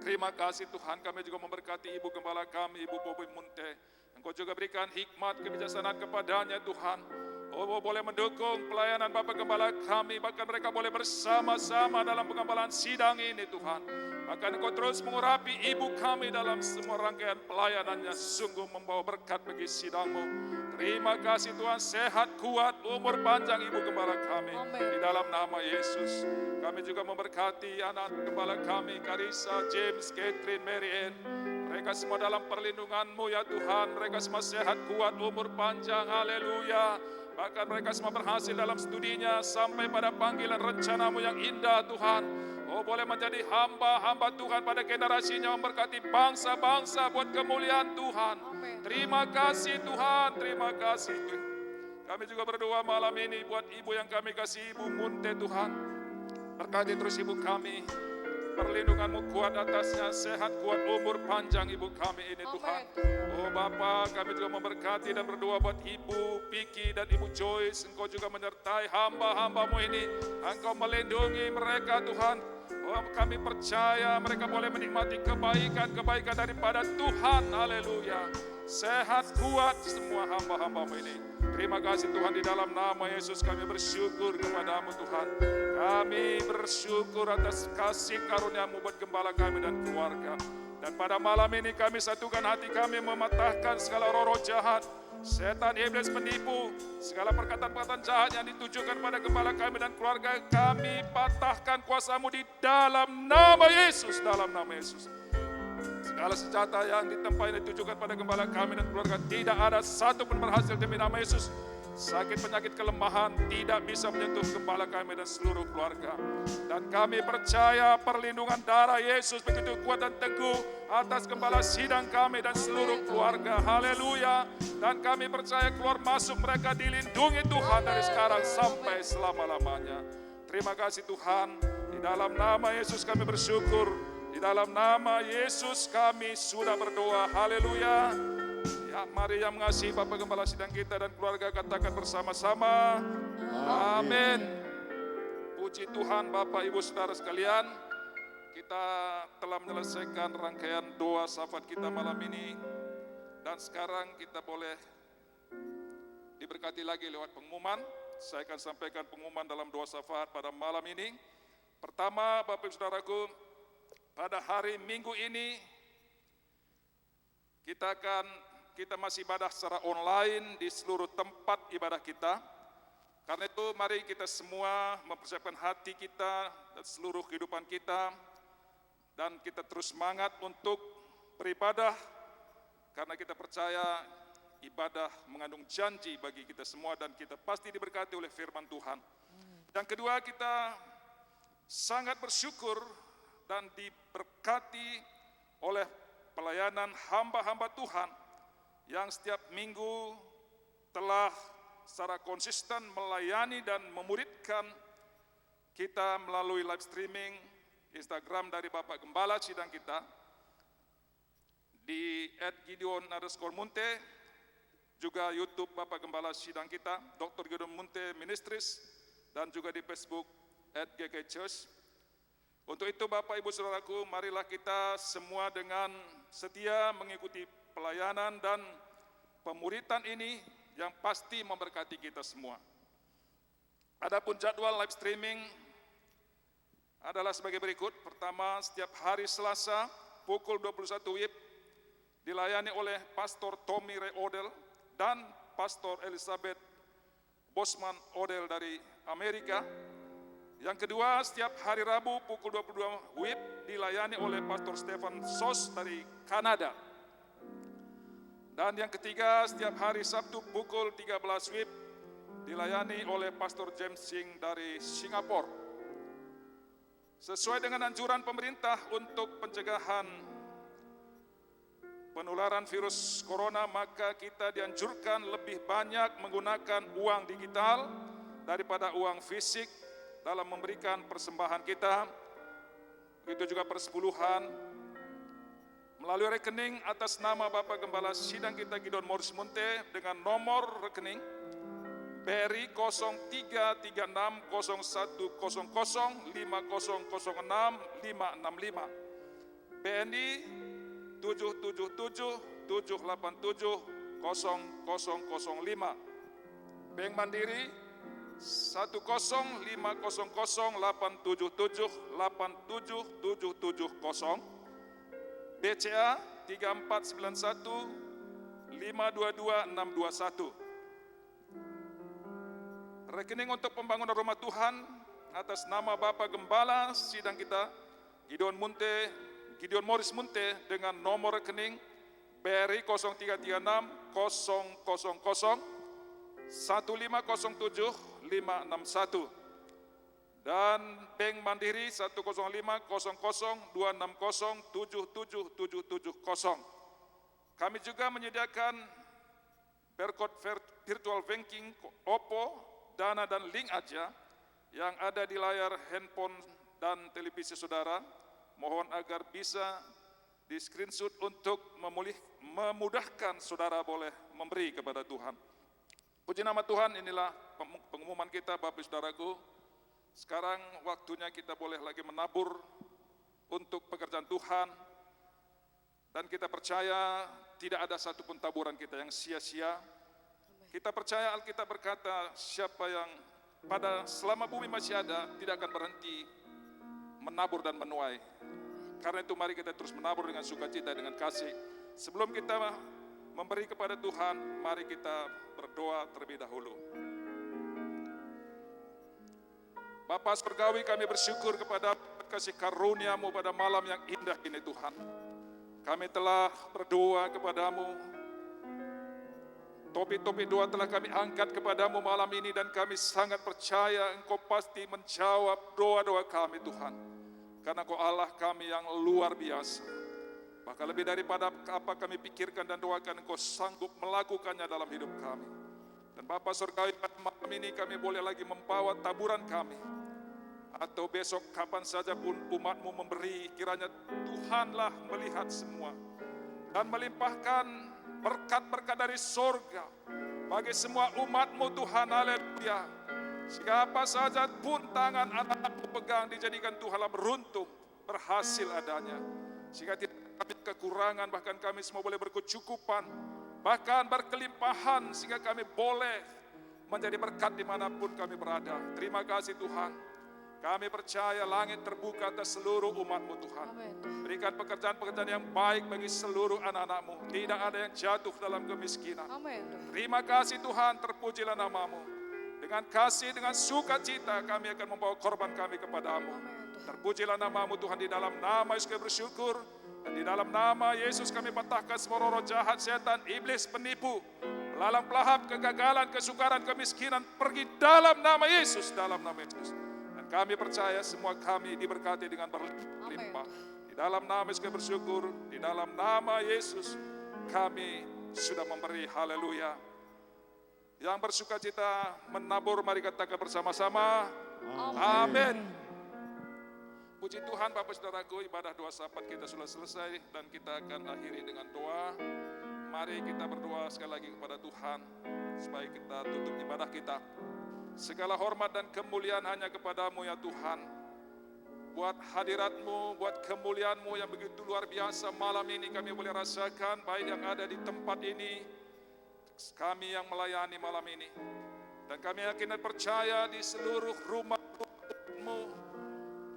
Terima kasih Tuhan, kami juga memberkati Ibu Gembala kami, Ibu Bobi Munte. Engkau juga berikan hikmat kebijaksanaan kepadanya Tuhan. Oh, boleh mendukung pelayanan Bapak Gembala kami, bahkan mereka boleh bersama-sama dalam pengembalaan sidang ini Tuhan. Bahkan Engkau terus mengurapi ibu kami dalam semua rangkaian pelayanannya, sungguh membawa berkat bagi sidang-Mu. Terima kasih Tuhan, sehat, kuat, umur panjang Ibu Gembala kami. Di dalam nama Yesus. Kami juga memberkati anak gembala kami, Karissa, James, Catherine, Mary Ann. Mereka semua dalam perlindungan-Mu ya Tuhan. Mereka semua sehat, kuat, umur panjang. Haleluya. Bahkan mereka semua berhasil dalam studinya sampai pada panggilan rencana-Mu yang indah Tuhan. Oh, boleh menjadi hamba-hamba Tuhan pada generasinya, memberkati bangsa-bangsa buat kemuliaan Tuhan. Terima kasih Tuhan, terima kasih. Kami juga berdoa malam ini buat ibu yang kami kasih, Ibu Munte Tuhan. Berkati terus ibu kami, perlindungan-Mu kuat atasnya, sehat, kuat, umur panjang ibu kami ini Tuhan. Oh Bapa, kami juga memberkati dan berdoa buat Ibu Piki dan Ibu Joyce. Engkau juga menyertai hamba-hamba-Mu ini. Engkau melindungi mereka Tuhan. Oh, kami percaya mereka boleh menikmati kebaikan-kebaikan daripada Tuhan. Haleluya. Sehat, kuat semua hamba-hamba-Mu ini. Terima kasih Tuhan, di dalam nama Yesus kami bersyukur kepada-Mu Tuhan. Kami bersyukur atas kasih karunia-Mu buat gembala kami dan keluarga. Dan pada malam ini kami satukan hati kami mematahkan segala roh-roh jahat, setan, iblis, penipu, segala perkataan-perkataan jahat yang ditujukan pada gembala kami dan keluarga kami, patahkan kuasa-Mu di dalam nama Yesus, dalam nama Yesus. Segala senjata yang ditempa yang ditujukan pada gembala kami dan keluarga, tidak ada satu pun berhasil demi nama Yesus. Sakit, penyakit, kelemahan tidak bisa menyentuh gembala kami dan seluruh keluarga. Dan kami percaya perlindungan darah Yesus begitu kuat dan teguh atas gembala sidang kami dan seluruh keluarga. Haleluya. Dan kami percaya keluar masuk mereka dilindungi Tuhan dari sekarang sampai selama-lamanya. Terima kasih Tuhan. Di dalam nama Yesus kami bersyukur. Di dalam nama Yesus kami sudah berdoa. Haleluya. Ya, mari yang mengasihi Bapak Gembala sidang kita dan keluarga katakan bersama-sama. Amin. Puji Tuhan Bapak Ibu Saudara sekalian. Kita telah menyelesaikan rangkaian doa syafaat kita malam ini. Dan sekarang kita boleh diberkati lagi lewat pengumuman. Saya akan sampaikan pengumuman dalam doa syafaat pada malam ini. Pertama, Bapak Ibu Saudaraku, pada hari Minggu ini kita masih ibadah secara online di seluruh tempat ibadah kita. Karena itu mari kita semua mempersiapkan hati kita dan seluruh kehidupan kita, dan kita terus semangat untuk beribadah, karena kita percaya ibadah mengandung janji bagi kita semua dan kita pasti diberkati oleh firman Tuhan. Yang kedua, kita sangat bersyukur dan diberkati oleh pelayanan hamba-hamba Tuhan yang setiap minggu telah secara konsisten melayani dan memuridkan kita melalui live streaming Instagram dari Bapak Gembala Sidang kita di @gideon_munte, juga YouTube Bapak Gembala Sidang kita, Dr. Gideon Munte Ministries, dan juga di Facebook @ggchurch. Untuk itu Bapak Ibu Saudaraku, marilah kita semua dengan setia mengikuti pelayanan dan pemuritan ini yang pasti memberkati kita semua. Adapun jadwal live streaming adalah sebagai berikut. Pertama, setiap hari Selasa pukul 21 WIB dilayani oleh Pastor Tommy Ray Odell dan Pastor Elizabeth Bosman Odell dari Amerika. Yang kedua, setiap hari Rabu pukul 22 WIB dilayani oleh Pastor Stephen Sos dari Kanada. Dan yang ketiga, setiap hari Sabtu pukul 13 WIB dilayani oleh Pastor James Singh dari Singapura. Sesuai dengan anjuran pemerintah untuk pencegahan penularan virus corona, maka kita dianjurkan lebih banyak menggunakan uang digital daripada uang fisik dalam memberikan persembahan kita. Begitu juga persepuluhan melalui rekening atas nama Bapak Gembala Sidang kita Gideon Morris Munte dengan nomor rekening BRI 03360100500665, BNI 77778700005, Bank Mandiri 1050087787770, BCA 3491522621. Rekening untuk pembangunan rumah Tuhan atas nama Bapak Gembala Sidang kita Gideon Morris Munte dengan nomor rekening BRI 0336001507 dan Bank Mandiri 1050026077770. Kami juga menyediakan barcode virtual banking OPPO, Dana dan Link Aja yang ada di layar handphone dan televisi saudara. Mohon agar bisa di screenshot untuk memudahkan saudara boleh memberi kepada Tuhan. Puji nama Tuhan, inilah pengumuman kita Bapak Saudaraku. Sekarang waktunya kita boleh lagi menabur untuk pekerjaan Tuhan. Dan kita percaya tidak ada satupun taburan kita yang sia-sia. Kita percaya Alkitab berkata, siapa yang pada selama bumi masih ada tidak akan berhenti menabur dan menuai. Karena itu mari kita terus menabur dengan sukacita, dengan kasih. Sebelum kita memberi kepada Tuhan, mari kita berdoa terlebih dahulu. Bapa Surgawi, kami bersyukur kepada kasih karunia-Mu pada malam yang indah ini Tuhan. Kami telah berdoa kepadamu, topik-topik doa telah kami angkat kepadamu malam ini, dan kami sangat percaya Engkau pasti menjawab doa-doa kami Tuhan. Karena Engkau Allah kami yang luar biasa. Bahkan lebih daripada apa kami pikirkan dan doakan, Engkau sanggup melakukannya dalam hidup kami. Dan Bapa Surgawi, pada malam ini kami boleh lagi membawa taburan kami. Atau besok kapan saja pun umat-Mu memberi, kiranya Tuhanlah melihat semua. Dan melimpahkan berkat-berkat dari surga bagi semua umat-Mu Tuhan, haleluya. Sehingga apa saja pun tangan anak-anak-Mu pegang dijadikan Tuhanlah beruntung, berhasil adanya. Sehingga tidak kami kekurangan, bahkan kami semua boleh berkecukupan, bahkan berkelimpahan, sehingga kami boleh menjadi berkat dimanapun kami berada. Terima kasih Tuhan. Kami percaya langit terbuka atas seluruh umat-Mu Tuhan. Amin. Berikan pekerjaan-pekerjaan yang baik bagi seluruh anak-anak-Mu. Tidak ada yang jatuh dalam kemiskinan. Amin. Terima kasih Tuhan, terpujilah nama-Mu. Dengan kasih, dengan sukacita kami akan membawa korban kami kepadamu. Terpujilah nama-Mu Tuhan, di dalam nama Yesus kami bersyukur. Dan di dalam nama Yesus kami patahkan semua roh jahat, setan, iblis, penipu, pelalang pelahap, kegagalan, kesukaran, kemiskinan. Pergi dalam nama Yesus, dalam nama Yesus. Dan kami percaya semua kami diberkati dengan berlimpah. Di dalam nama Yesus kami bersyukur. Di dalam nama Yesus kami sudah memberi. Haleluya. Yang bersuka cita menabur, mari katakan bersama-sama. Amin. Puji Tuhan Bapak Saudaraku, ibadah doa syafaat kita sudah selesai dan kita akan akhiri dengan doa. Mari kita berdoa sekali lagi kepada Tuhan supaya kita tutup ibadah kita. Segala hormat dan kemuliaan hanya kepadamu ya Tuhan. Buat hadirat-Mu, buat kemuliaan-Mu yang begitu luar biasa malam ini kami boleh rasakan, baik yang ada di tempat ini, kami yang melayani malam ini. Dan kami yakin dan percaya di seluruh rumah-Mu,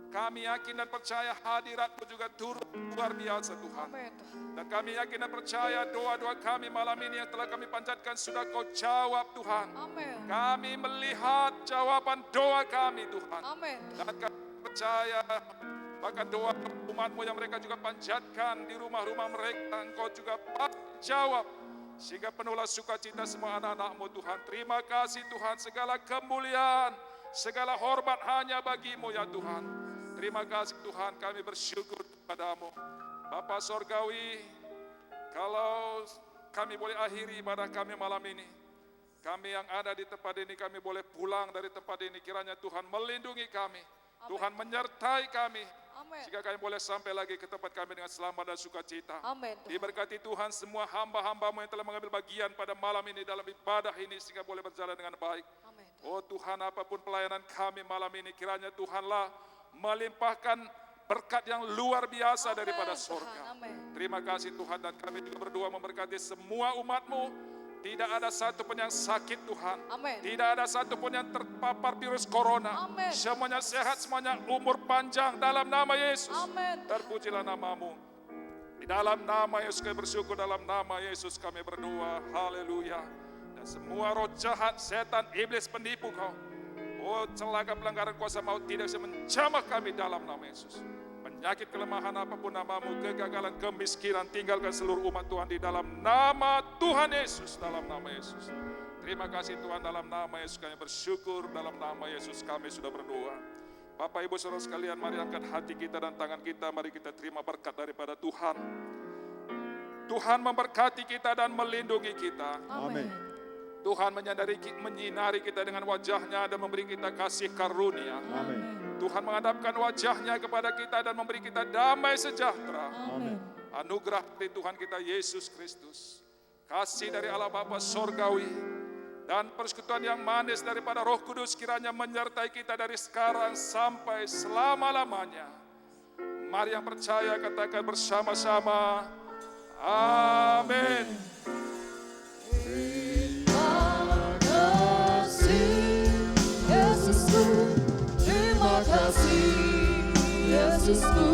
kami yakin dan percaya hadirat-Mu juga turut luar biasa Tuhan. Dan kami yakin dan percaya doa-doa kami malam ini yang telah kami panjatkan sudah Kau jawab Tuhan. Kami melihat jawaban doa kami Tuhan. Dan kami percaya bahkan doa umat-Mu yang mereka juga panjatkan di rumah-rumah mereka, Engkau juga jawab. Sehingga penuhlah sukacita semua anak-anak-Mu Tuhan. Terima kasih Tuhan, segala kemuliaan, segala hormat hanya bagi-Mu ya Tuhan. Terima kasih Tuhan, kami bersyukur kepadamu. Bapa Sorgawi, kalau kami boleh akhiri ibadah kami malam ini, kami yang ada di tempat ini, kami boleh pulang dari tempat ini, kiranya Tuhan melindungi kami, Tuhan menyertai kami, sehingga kami boleh sampai lagi ke tempat kami dengan selamat dan sukacita. Diberkati Tuhan semua hamba-hamba-Mu yang telah mengambil bagian pada malam ini dalam ibadah ini, sehingga boleh berjalan dengan baik. Oh Tuhan, apapun pelayanan kami malam ini, kiranya Tuhanlah melimpahkan berkat yang luar biasa daripada surga. Terima kasih Tuhan, dan kami juga berdoa memberkati semua umat-Mu. Tidak ada satu pun yang sakit Tuhan. Tidak ada satu pun yang terpapar virus corona. Semuanya sehat, semuanya umur panjang dalam nama Yesus. Terpujilah nama-Mu. Di dalam nama Yesus kami bersyukur, dalam nama Yesus kami berdoa. Haleluya. Dan semua roh jahat, setan, iblis, penipu Kau, oh celaka pelanggaran kuasa maut tidak bisa menjamah kami dalam nama Yesus. Penyakit, kelemahan apapun nama-Mu, kegagalan, kemiskinan, tinggalkan seluruh umat Tuhan di dalam nama Tuhan Yesus, dalam nama Yesus. Terima kasih Tuhan, dalam nama Yesus kami bersyukur, dalam nama Yesus kami sudah berdoa. Bapak Ibu Saudara sekalian, mari angkat hati kita dan tangan kita, mari kita terima berkat daripada Tuhan. Tuhan memberkati kita dan melindungi kita. Amin. Tuhan menyinari kita dengan wajah-Nya dan memberi kita kasih karunia. Amin. Tuhan menghadapkan wajah-Nya kepada kita dan memberi kita damai sejahtera. Amin. Anugerah dari Tuhan kita Yesus Kristus, kasih dari Allah Bapa Sorgawi, dan persekutuan yang manis daripada Roh Kudus kiranya menyertai kita dari sekarang sampai selama-lamanya. Mari yang percaya katakan bersama-sama, amin. Terima kasih Yesusku,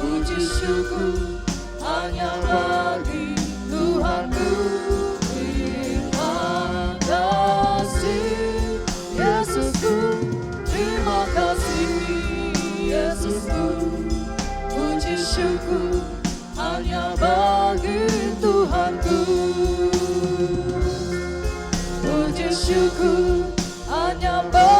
puji syukur hanya bagi Tuhanku. Terima kasih Yesusku, terima kasih Yesusku, puji syukur hanya bagi Tuhanku. Puji syukur hanya bagi